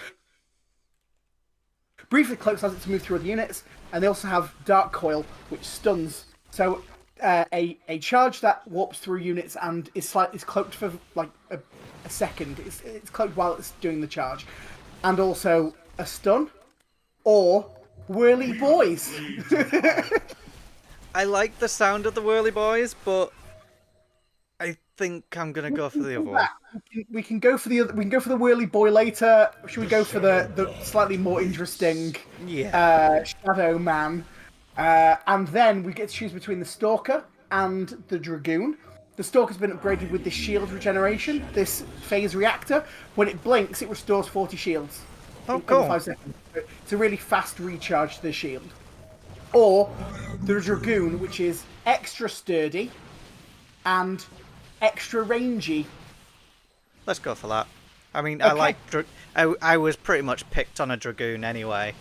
has it to move through other units, and they also have Dark Coil, which stuns. So a charge that warps through units and is cloaked for like a second. It's cloaked while it's doing the charge, and also a stun or Whirly Boys. I like the sound of the Whirly Boys, but I think I'm gonna go for the other one. We can go for the other. We can go for the Whirly Boy later. Should we go for the slightly more interesting Shadow Man? And then we get to choose between the Stalker and the Dragoon. The Stalker's been upgraded with this shield regeneration, this phase reactor. When it blinks, it restores 40 shields. Oh, in cool. 5 seconds. It's a really fast recharge to the shield. Or the Dragoon, which is extra sturdy and extra rangy. Let's go for that. I mean, Okay. I was pretty much picked on a Dragoon anyway.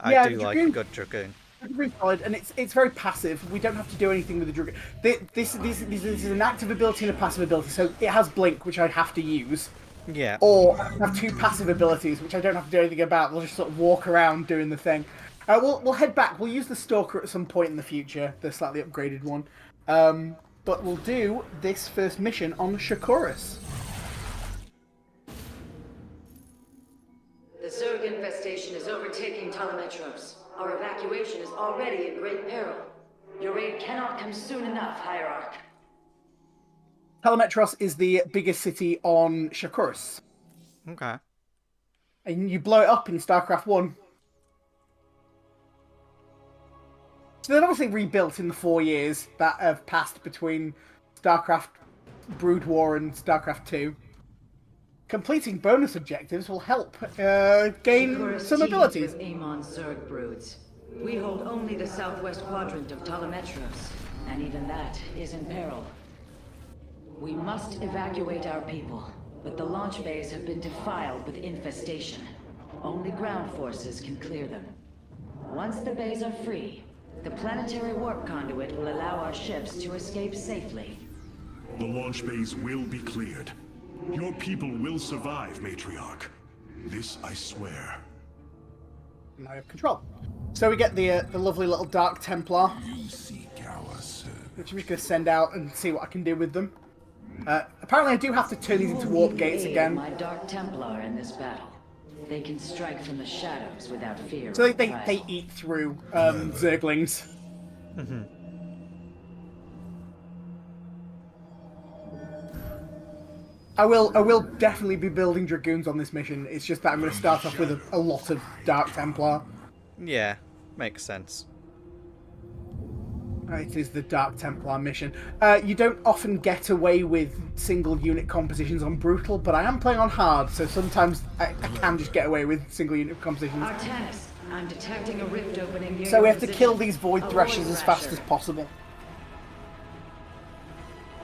I Yeah, do like a Dragoon- good Dragoon. It's really solid, and it's very passive. We don't have to do anything with the Dragoon. This is an active ability and a passive ability, so it has Blink, which I have to use. Yeah. Or I have 2 passive abilities, which I don't have to do anything about. We'll just sort of walk around doing the thing. We'll head back. We'll use the Stalker at some point in the future, the slightly upgraded one. But we'll do this first mission on Shakuras. The Zerg infestation is overtaking Telemetros. Our evacuation is already in great peril. Your aid cannot come soon enough, Hierarch. Telemetros is the biggest city on Shakuras. Okay. And you blow it up in StarCraft 1. So they're obviously rebuilt in the 4 years that have passed between StarCraft Brood War and StarCraft 2. Completing bonus objectives will help gain Shakuras some teems abilities. with Amon Zerg broods. We hold only the southwest quadrant of Telemetros, and even that is in peril. We must evacuate our people, but the launch bays have been defiled with infestation. Only ground forces can clear them. Once the bays are free, the planetary warp conduit will allow our ships to escape safely. The launch bays will be cleared. Your people will survive, Matriarch. This I swear. Now I have control. So we get the lovely little Dark Templar, You seek our service. which I'm just going to send out and see what I can do with them. Apparently I do have to turn these into warp gates Aid again. My Dark Templar in this battle. They can strike from the shadows without fear. So of they reprisal. eat through Zerglings. I will definitely be building Dragoons on this mission. It's just that I'm going to start off with a lot of Dark Templar. Yeah. Makes sense. It is the Dark Templar mission. You don't often get away with single unit compositions on Brutal, but I am playing on Hard, so sometimes I can just get away with single unit compositions. Artanis, I'm detecting a rift opening near So your we have to kill position. these Void A Threshers as fast Thrasher. as possible.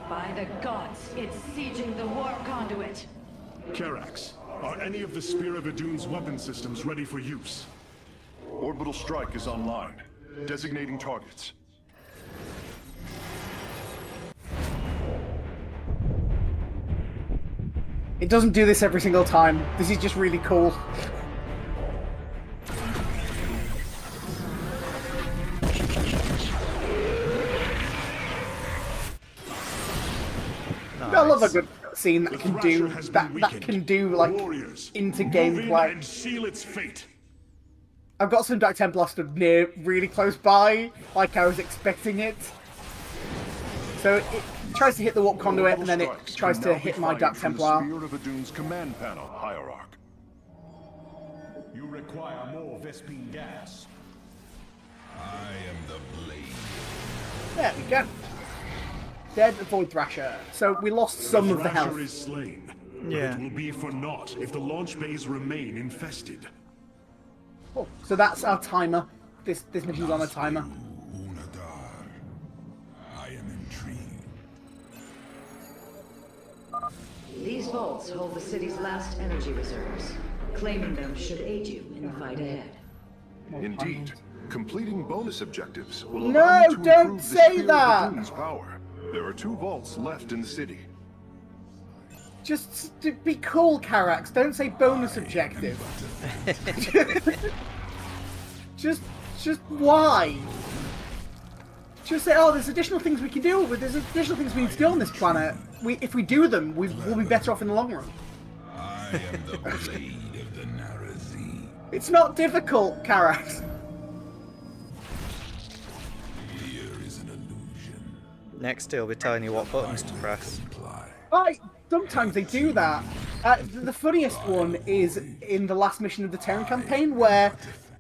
By the gods, it's sieging the warp conduit. Karax, are any of the Spear of Idun's weapon systems ready for use? Orbital strike is online. Designating targets. It doesn't do this every single time. This is just really cool. I love a good scene that can do that can do like into gameplay. And seal its fate. I've got some Dark Templar stood near, really close by, like I was expecting it. So it tries to hit the warp conduit, and then it tries to hit my Dark Templar. Spirit of Adune's command panel, Hierarch. You require more Vespine gas. I am the blade. There we go. Dead Void Thrasher. So we lost some of the health. Thrasher is slain. Yeah. It will be for naught if the launch bays remain infested. Oh, so that's our timer. This mission's on a timer. Unadar. I am intrigued. These vaults hold the city's last energy reserves. Claiming them should aid you in the fight ahead. Indeed. Completing bonus objectives will No, allow you to don't improve the say Spirit that! of Adune's power. There are 2 vaults left in the city. Just to be cool, Carax. Don't say bonus objective. just why? Just say, oh, there's additional things we can deal with. There's additional things we need to do on this planet. If we do them, we'll be better off in the long run. I am the blade of the Narazim. It's not difficult, Carax. Here is an illusion. Next, he'll be telling you what buttons to press. Right, sometimes they do that. The funniest one is in the last mission of the Terran campaign, where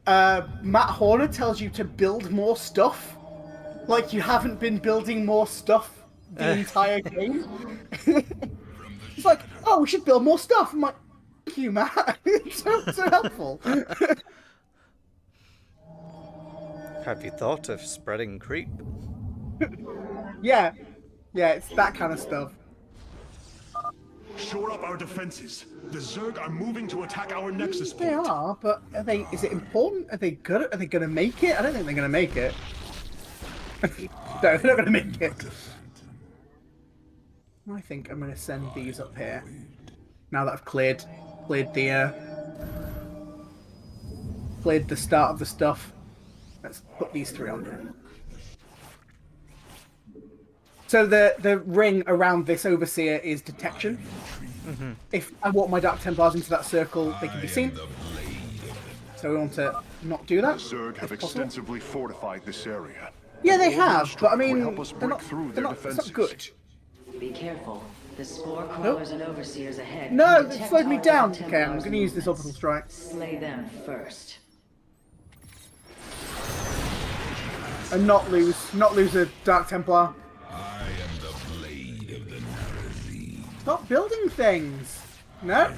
Matt Horner tells you to build more stuff. Like you haven't been building more stuff the entire game. It's like, oh, we should build more stuff. I'm like, thank you, Matt. It's so helpful. Have you thought of spreading creep? Yeah, it's that kind of stuff. Shore up our defenses. The Zerg are moving to attack our nexus They point. are, but are they? Is it important? Are they good? Are they going to make it? I don't think they're going to make it. No, they're not going to make it. I think I'm going to send these up here. Now that I've cleared the start of the stuff. Let's put these 3 on there. So the ring around this overseer is detection. Mm-hmm. If I walk my Dark Templars into that circle, they can be seen. So we want to not do that. The Zerg have if possible. extensively fortified this area. Yeah, they have, but I Would mean, help us they're break through their it's not defenses. good. Be careful. The spore crawlers and overseers ahead. No, can it detect slowed me our down. Dark Okay, I'm Templars going to use this orbital strike. Slay them first. And not lose a Dark Templar. I am the blade of the Narazim. Stop building things. No,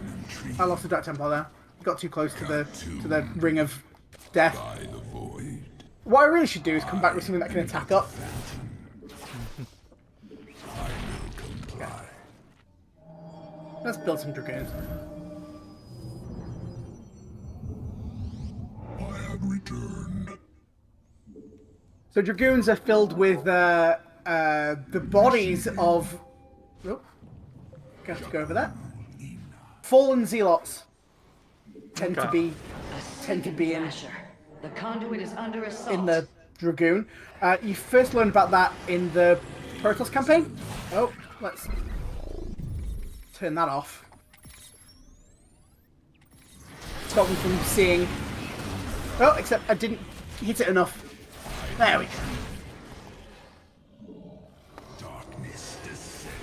I lost a Dark Templar there. Got too close to the ring of death. By the void. What I really should do is come back with something that can attack up. Comply. Let's build some Dragoons. I have returned. So Dragoons are filled with the bodies of. Oh, have to go over that. Fallen zealots tend to be in Thrasher. The conduit is under assault. in the Dragoon. You first learn about that in the Protoss campaign. Oh, let's turn that off. Stop me from seeing. Oh, except I didn't hit it enough. There we go. Darkness descends.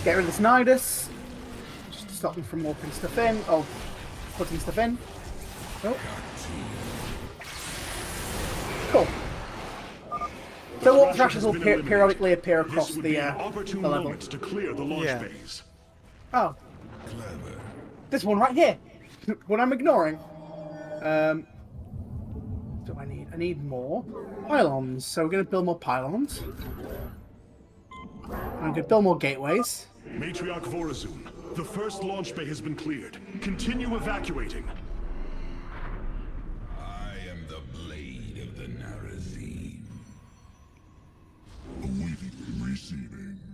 Get rid of this Nidus. Just to stop them from warping stuff in, or putting stuff in. Oh. Cool. So warp thrashers will periodically appear across This would the be an opportune level. moment to clear the launch Yeah. bays. Oh. This one right here. What I'm ignoring. What do I need? I need more pylons. So we're going to build more pylons. I'm going to build more gateways. Matriarch Vorazun, the first launch bay has been cleared. Continue evacuating. I am the blade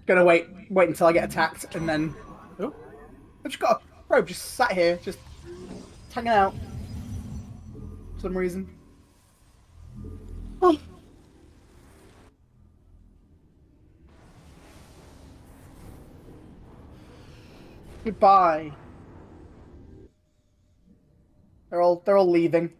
gonna wait until I get attacked, and then... Oh, I've just got a probe just sat here, just hanging out. For some reason. Oh. Goodbye. They're all leaving.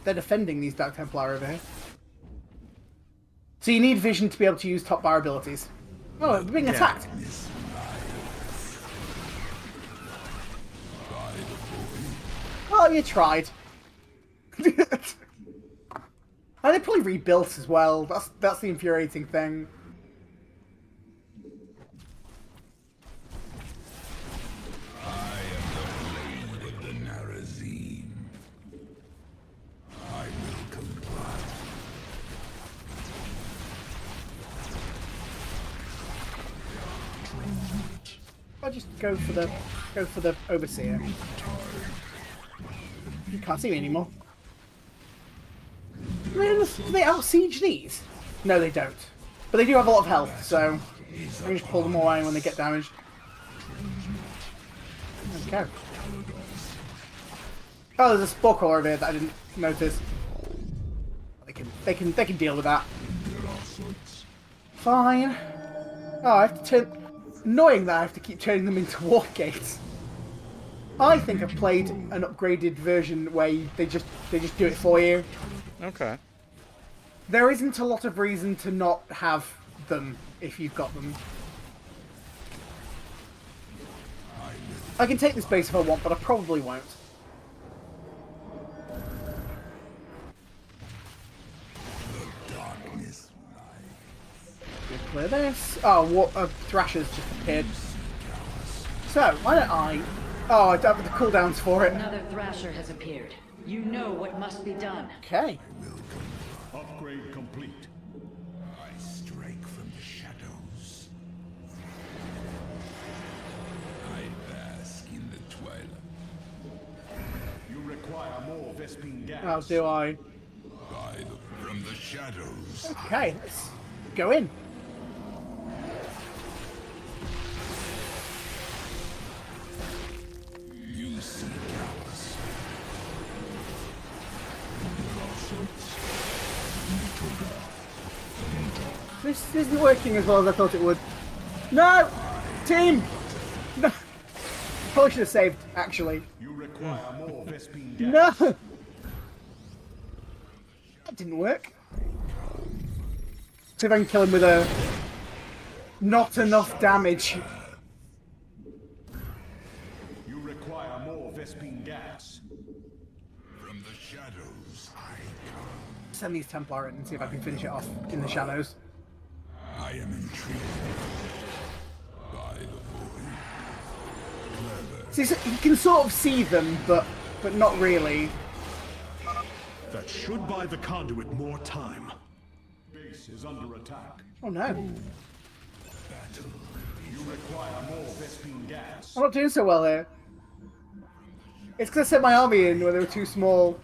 They're defending these Dark Templar over here. So you need vision to be able to use top bar abilities. Oh, we're being attacked. Oh, you tried. And they probably rebuilt as well. That's the infuriating thing. I am the blade of the Narazim. I will comply. I'll just go for the overseer. You can't see me anymore. Do they out-siege these? No, they don't. But they do have a lot of health, so I can just pull them away when they get damaged. Okay. Oh, there's a spore crawler over here that I didn't notice. They can deal with that. Fine. Oh, I have to turn. Annoying that I have to keep turning them into warp gates. I think I've played an upgraded version where they just do it for you. Okay. There isn't a lot of reason to not have them if you've got them. I can take this base if I want, but I probably won't. Darkness. Clear this. Oh, what? Thrasher's just appeared. So, why don't I... Oh, I don't have the cooldowns for it. Another Thrasher has appeared. You know what must be done. Okay. Upgrade complete. I strike from the shadows. I bask in the twilight. You require more Vespine gas. Oh, do I? From the shadows. Okay, let's go in. You seek us. This isn't working as well as I thought it would. No! Team! No! Probably should have saved, actually. You require more Vespine gas. No! That didn't work. See if I can kill him with a... Not enough damage. You require more Vespine gas. From the shadows, Send these Templar in and see if I can finish it off in the shadows. I am intrigued by the void. Clever. See, so you can sort of see them, but not really. That should buy the conduit more time. Base is under attack. Oh no. Battle. You require more Vespine gas. I'm not doing so well here. It's because I sent my army in where they were too small.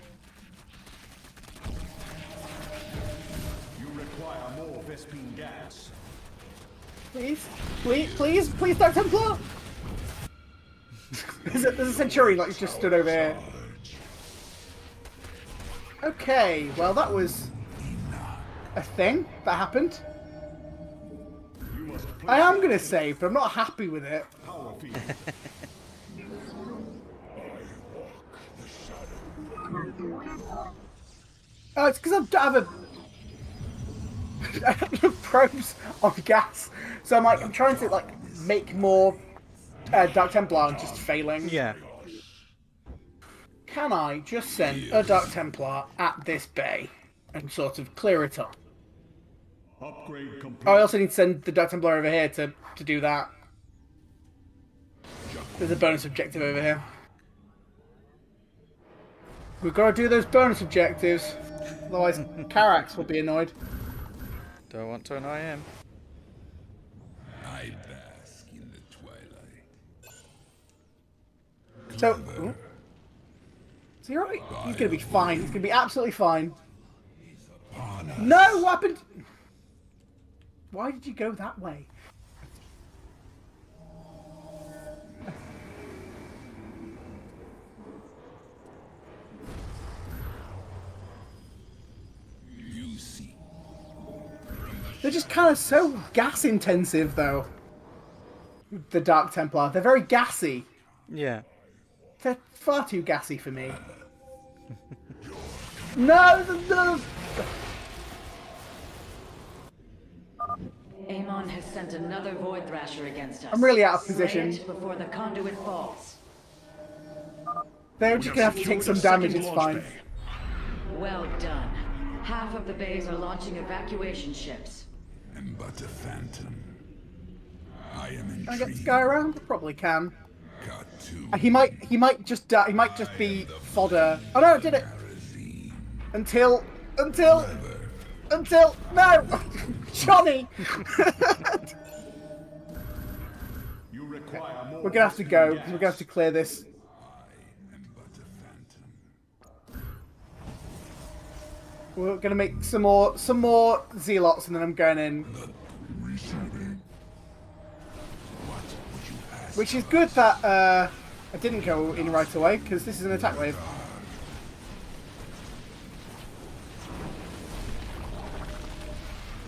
You require more Vespine gas. Please? Please, Dark Templar! there's a Centurion like just stood over here. Okay, well that was a thing that happened. You must I am going to save, but I'm not happy with it. power feed. Oh, it's because I have I have probes on gas, so I'm trying to make more Dark Templar and just failing. Yeah. Can I just send a Dark Templar at this bay and sort of clear it up? Upgrade complete. Oh, I also need to send the Dark Templar over here to do that. There's a bonus objective over here. We've got to do those bonus objectives, otherwise Carax will be annoyed. Don't want to annoy him. So, ooh. Is he alright? He's gonna be fine. He's gonna be absolutely fine. No, what happened? Why did you go that way? They're just kind of so gas intensive, though. The Dark Templar. They're very gassy. Yeah. They're far too gassy for me. No, no. Amon has sent another Void Thrasher against us. I'm really out of position. Slay it before the conduit falls. They're just gonna have to take some damage, it's fine. Well done. Half of the bays are launching evacuation ships. I'm but a phantom. I am intrigued. Can I get this guy around? Probably can. Got to He might just die. He might just be fodder. Oh no, I did it! Until no! Johnny! We're gonna have to go. We're gonna have to clear this. am but a phantom. We're gonna make some more zealots, and then I'm going in. Which is good that I didn't go in right away, because this is an attack wave.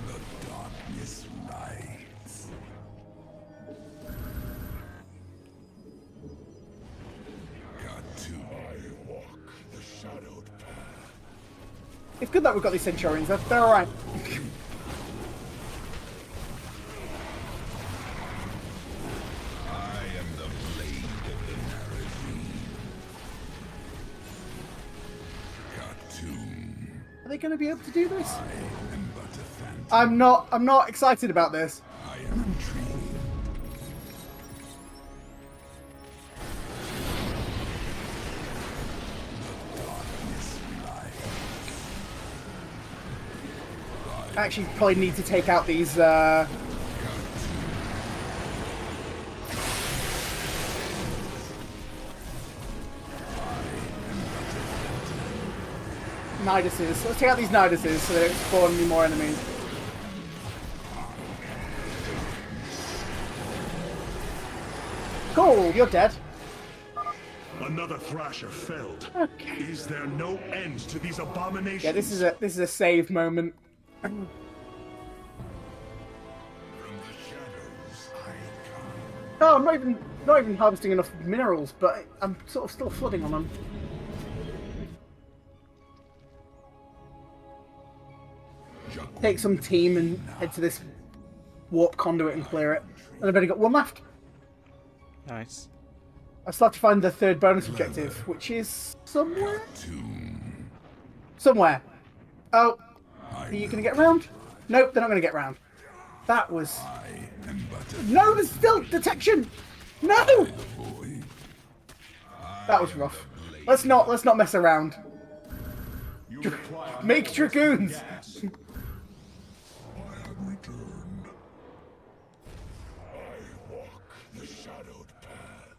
The darkness lights. Got to walk the shadowed path. It's good that we've got these Centurions. They're alright. I am the blade of the Narazine. Got to Are they going to be able to do this? I am but a phantom. I'm not excited about this. I am intrigued. The darkness lights. I actually probably need to take out these. Niduses. Let's take out these Niduses so they don't spawn any more enemies. Cool, you're dead. Another Thrasher felled. Okay. Is there no end to these abominations? Yeah, this is a save moment. From the shadows I come. Oh, I'm not even harvesting enough minerals, but I'm sort of still flooding on them. Take some team and head to this warp conduit and clear it. And I've only got one left. Nice. I still have to find the third bonus objective, which is somewhere. Somewhere. Oh, are you gonna get round? Nope, they're not gonna get round. That was. No, there's still detection. No. That was rough. Let's not mess around. Make dragoons. The shadowed path.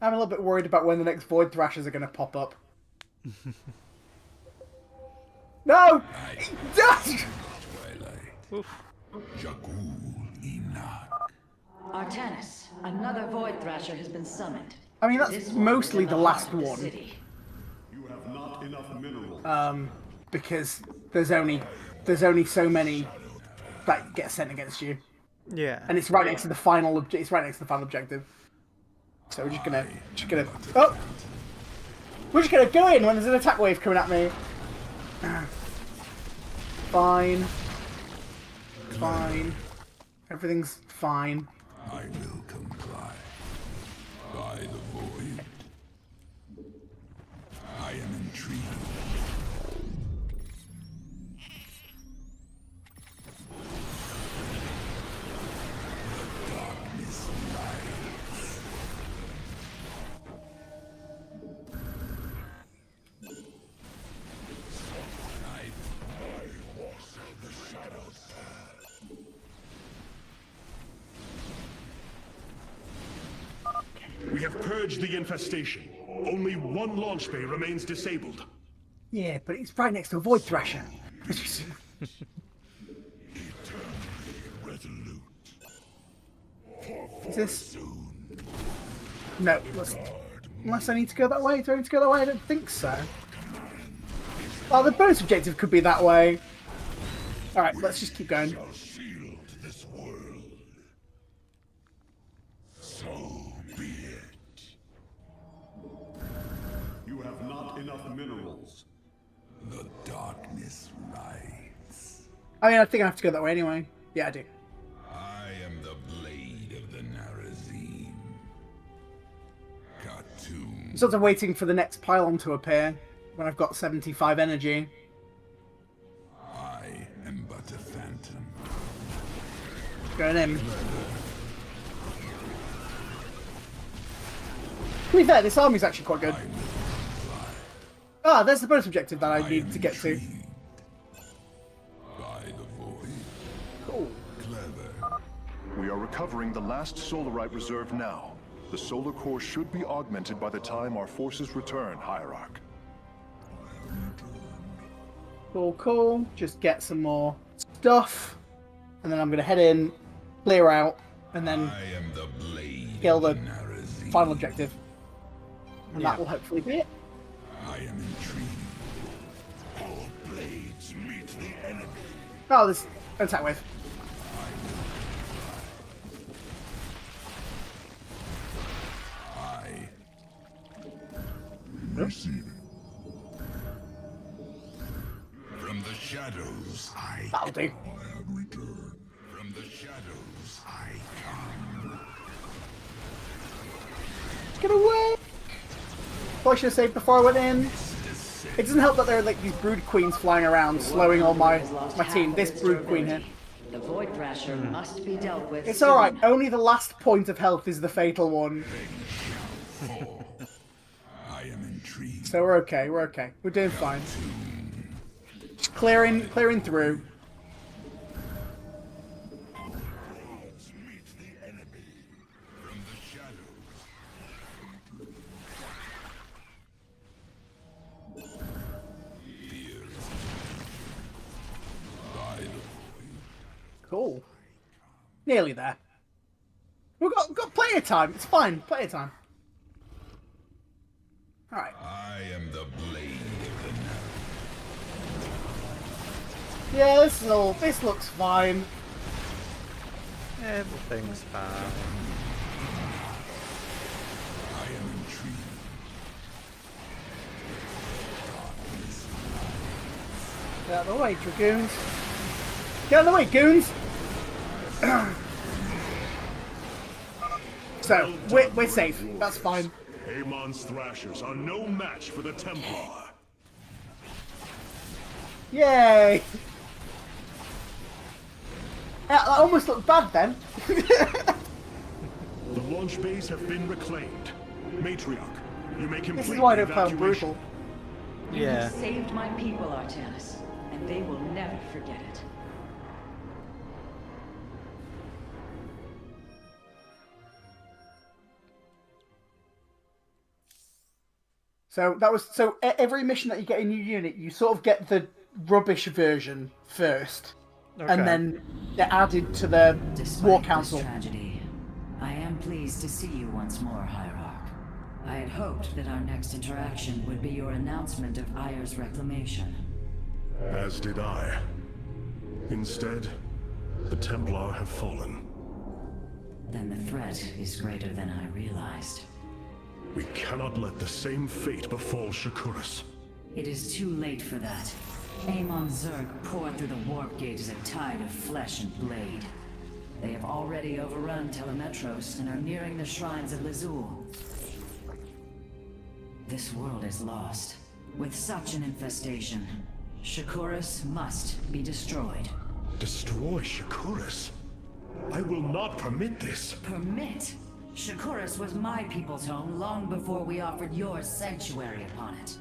I'm a little bit worried about when the next Void Thrashers are going to pop up. No! Twilight. Jakul Enoch. Artanis, another Void Thrasher has been summoned. I mean, that's This one mostly is in the heart last of the one. city. You have not enough minerals. Because there's only so many that get sent against you, Yeah. and it's right next to the final. It's right next to the final objective. So we're just gonna. Oh, we're just gonna go in when there's an attack wave coming at me. Fine. Fine. Everything's fine. I will comply. By the void. I am intrigued. The darkness lights. have purged the infestation. Only one launch bay remains disabled. Yeah, but it's right next to a Void Thrasher. Resolute. Is this... No, unless I need to go that way. Do I need to go that way? I don't think so. Oh, the bonus objective could be that way. Alright, let's just keep going. Shield this world. So be it. You have not enough minerals. The darkness rides. I mean, I think I have to go that way anyway. Yeah, I do. I am the blade of the Narazim. Khartoum. Sort of waiting for the next pylon to appear when I've got 75 energy. I am but a phantom. Going in. To be fair, this army's actually quite good. Ah, there's the bonus objective that I need to get to. By the void. Cool. Clever. We are recovering the last solarite reserve now. The solar core should be augmented by the time our forces return, Hierarch. Cool, cool. Just get some more stuff. And then I'm going to head in, clear out, and then I am the blade kill of the Narazim. final objective. And Yeah. that will hopefully be it. I am intrigued. All blades meet the enemy. Oh, this attack wave. I from the shadows I That'll do. return. From the shadows I come. Get away! What I should have saved before I went in. It doesn't help that there are like these brood queens flying around, slowing all my team. This brood queen here. The Void Thrasher must be dealt with. It's soon. alright, only the last point of health is the fatal one. I am intrigued. So we're okay, we're okay. We're doing fine. Just clearing through. Blades meet the enemy. From the shadows. Fear. By the void. Cool. Nearly there. We've got plenty of time. It's fine. Plenty of time. Alright. I am the blade of the Narazim. Yeah, this looks fine. Everything's fine. I am intrigued. Get out of the way, dragoons. Get out of the way, goons! So, we're safe. That's fine. Amon's Thrashers are no match for the Templar. Yay! That almost looked bad then. The launch bays have been reclaimed. Matriarch, you may complete This is why I the don't play on evacuation. brutal. You Yeah. have saved my people, Artanis, and they will never forget it. So that was every mission that you get in your unit, you sort of get the rubbish version first, Okay. and then they're added to the Despite War this Council. tragedy, I am pleased to see you once more, Hierarch. I had hoped that our next interaction would be your announcement of Ayer's reclamation. As did I. Instead, the Templar have fallen. Then the threat is greater than I realized. We cannot let the same fate befall Shakuras. It is too late for that. Amon Zerg poured through the warp gate as a tide of flesh and blade. They have already overrun Telemetros and are nearing the shrines of Lazul. This world is lost. With such an infestation, Shakuras must be destroyed. Destroy Shakuras? I will not permit this. Permit? Shakuras was my people's home long before we offered yours sanctuary upon it.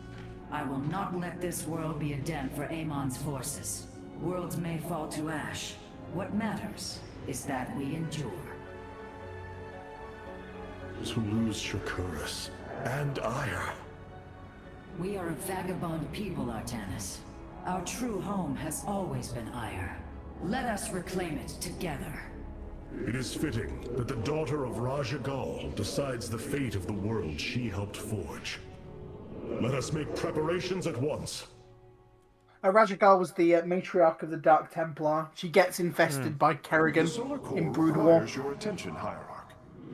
I will not let this world be a den for Amon's forces. Worlds may fall to ash. What matters is that we endure. To lose Shakuras and Ire. We are a vagabond people, Artanis. Our true home has always been Ire. Let us reclaim it together. It is fitting that the daughter of Raja Gal decides the fate of the world she helped forge. Let us make preparations at once. Rajagal was the matriarch of the Dark Templar. She gets infested by Kerrigan The Solar Core in Brood War. requires your attention, Hierarch.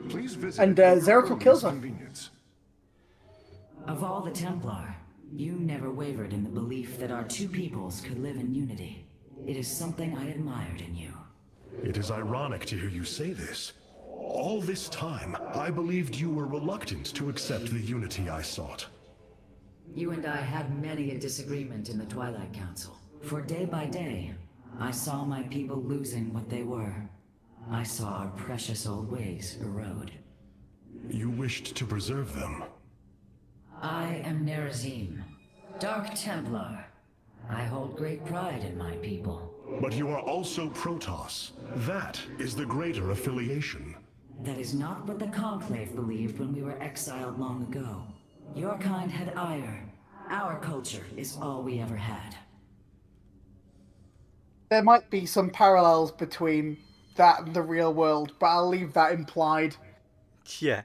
Please visit And at your Zeratul kills her. earliest convenience. Of all the Templar, you never wavered in the belief that our two peoples could live in unity. It is something I admired in you. It is ironic to hear you say this. All this time, I believed you were reluctant to accept the unity I sought. You and I had many a disagreement in the Twilight Council. For day by day, I saw my people losing what they were. I saw our precious old ways erode. You wished to preserve them. I am Nerazim, Dark Templar. I hold great pride in my people. But you are also Protoss. That is the greater affiliation. That is not what the Conclave believed when we were exiled long ago. Your kind had ire. Our culture is all we ever had. There might be some parallels between that and the real world, but I'll leave that implied. Yeah.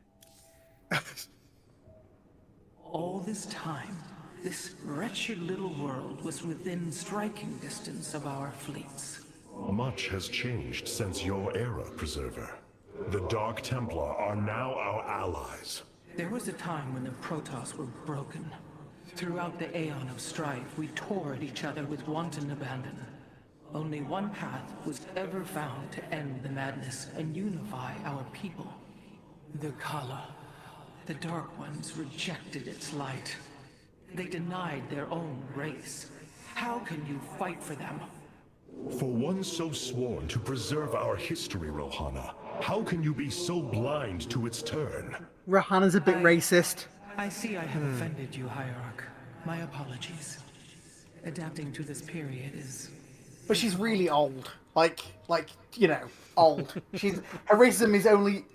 All this time, this wretched little world was within striking distance of our fleets. Much has changed since your era, Preserver. The Dark Templar are now our allies. There was a time when the Protoss were broken. Throughout the aeon of strife, we tore at each other with wanton abandon. Only one path was ever found to end the madness and unify our people. The Kala. The Dark Ones rejected its light. They denied their own race. How can you fight for them? For one so sworn to preserve our history, Rohana, how can you be so blind to its turn? Rahana's a bit racist. I see I have offended you, Hierarch. My apologies. Adapting to this period is... But she's really old. Like, you know, old. Her racism is only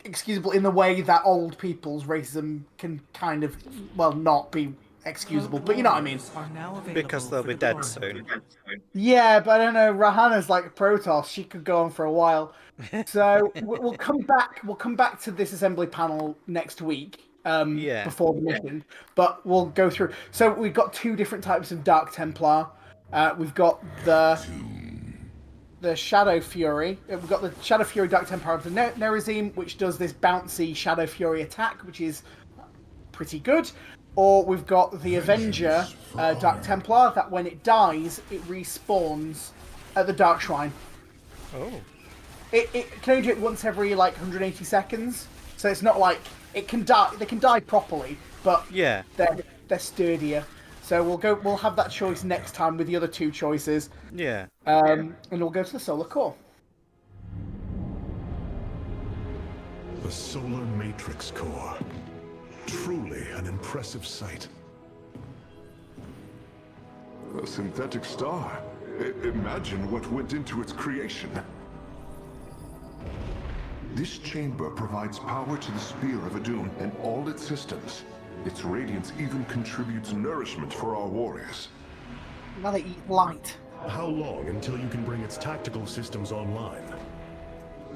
excusable in the way that old people's racism can kind of, well, not be excusable. But you know what I mean. Are now Because they'll available be for dead deployment. soon. Yeah, but I don't know. Rahana's like Protoss. She could go on for a while. So we'll come back. We'll come back to this assembly panel next week. Yeah. Before the mission, but we'll go through. So we've got two different types of Dark Templar. We've got the Shadow Fury. We've got the Shadow Fury Dark Templar of the Nerazim, which does this bouncy Shadow Fury attack, which is pretty good. Or we've got the Avenger Dark Templar, that when it dies, it respawns at the Dark Shrine. Oh. It can only do it once every like 180 seconds, so it's not like it can die. They can die properly, but Yeah. they're sturdier. So we'll have that choice next time with the other two choices. Yeah. And we'll go to the Solar Core. The Solar Matrix Core. Truly an impressive sight. A synthetic star. Imagine what went into its creation. This chamber provides power to the Spear of Adun and all its systems. Its radiance even contributes nourishment for our warriors. Now they eat light. How long until you can bring its tactical systems online?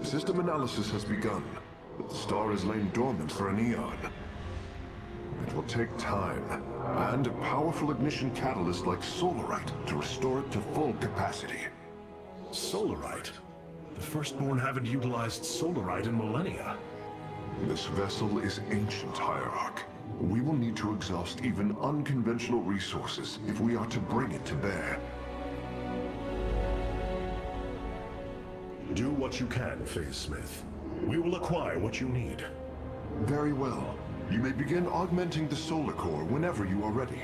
System analysis has begun, but the star has lain dormant for an eon. It will take time, and a powerful ignition catalyst like Solarite to restore it to full capacity. Solarite? The Firstborn haven't utilized Solarite in millennia. This vessel is ancient, Hierarch. We will need to exhaust even unconventional resources if we are to bring it to bear. Do what you can, Phase Smith. We will acquire what you need. Very well. You may begin augmenting the Solar Core whenever you are ready.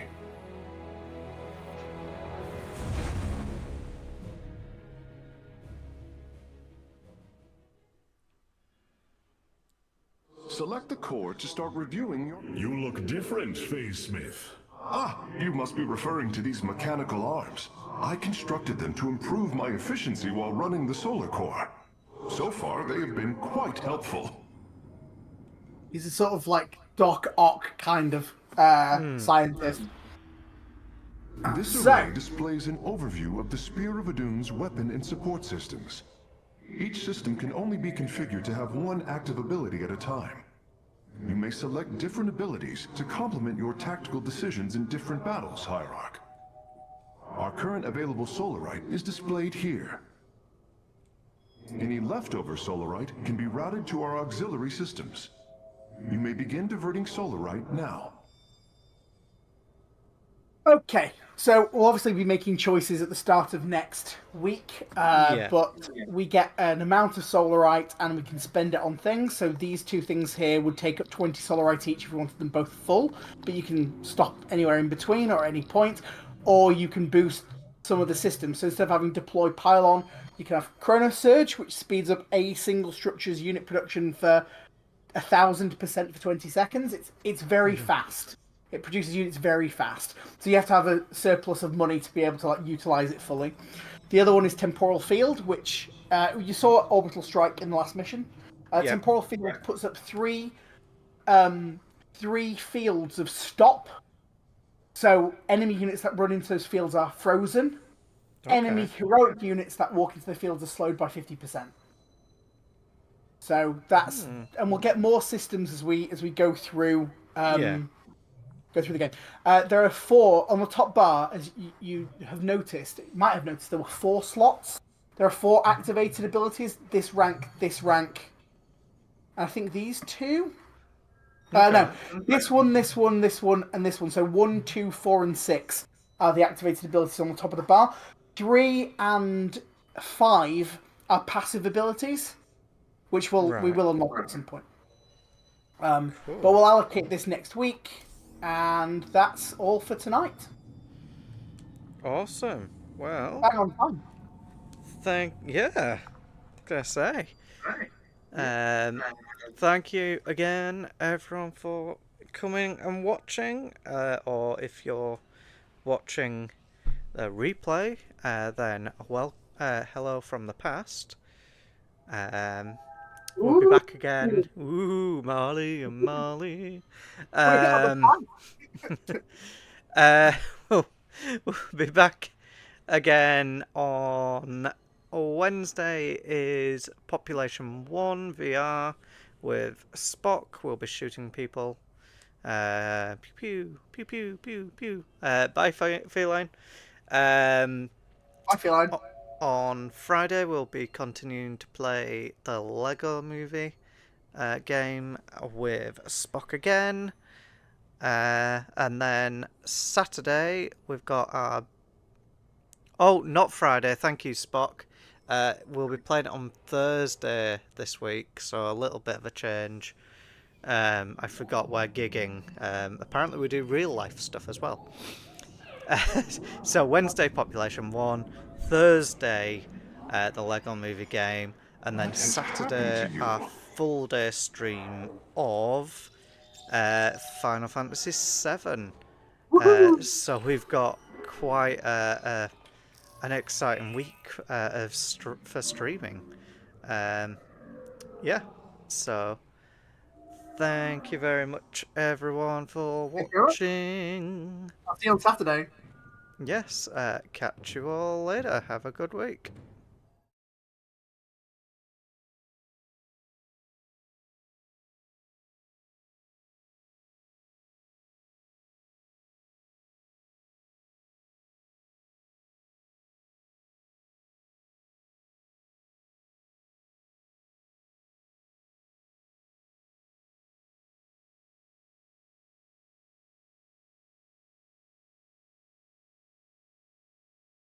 Select the core to start reviewing your... You look different, Phase Smith. Ah, you must be referring to these mechanical arms. I constructed them to improve my efficiency while running the Solar Core. So far, they have been quite helpful. He's a sort of like Doc Ock kind of scientist. This So- array displays an overview of the Spear of Adun's weapon and support systems. Each system can only be configured to have one active ability at a time. You may select different abilities to complement your tactical decisions in different battles, Hierarch. Our current available Solarite is displayed here. Any leftover Solarite can be routed to our auxiliary systems. You may begin diverting Solarite now. Okay, so we'll obviously be making choices at the start of next week, but we get an amount of Solarite and we can spend it on things. So these two things here would take up 20 Solarite each if we wanted them both full, but you can stop anywhere in between or at any point, or you can boost some of the systems. So instead of having deploy pylon, you can have Chrono Surge, which speeds up a single structure's unit production for 1,000% for 20 seconds. It's very fast. It produces units very fast. So you have to have a surplus of money to be able to utilize it fully. The other one is Temporal Field, which you saw Orbital Strike in the last mission. Temporal Field puts up three fields of stop. So enemy units that run into those fields are frozen. Okay. Enemy heroic units that walk into the fields are slowed by 50%. So that's and we'll get more systems as we go through go through the game. There are 4 on the top bar, as you have noticed. You might have noticed there were 4 slots. There are 4 activated abilities. This rank. I think these 2. No, this one, and this one. So 1, 2, 4, and 6 are the activated abilities on the top of the bar. 3 and 5 are passive abilities, which we will unlock at some point. But we'll allocate this next week, and that's all for tonight. Awesome. Well, Bang on time. Gonna say. Thank you again, everyone, for coming and watching. Or if you're watching the replay, then hello from the past. We'll be back again. Ooh, Marley and Marley. We'll be back again on Wednesday. Is Population 1 VR with Spock. We'll be shooting people. Pew pew pew pew pew pew. Bye, Feline. Bye, Feline. On Friday, we'll be continuing to play the Lego Movie game with Spock again. And then Saturday, we've got our... Oh, not Friday. Thank you, Spock. We'll be playing it on Thursday this week, so a little bit of a change. I forgot we're gigging. Apparently, we do real-life stuff as well. So Wednesday, Population 1. Thursday, the Lego Movie game. And then Saturday, our full-day stream of Final Fantasy VII. So we've got quite an exciting week for streaming. So thank you very much, everyone, for watching. I'll see you on Saturday. Yes, catch you all later. Have a good week.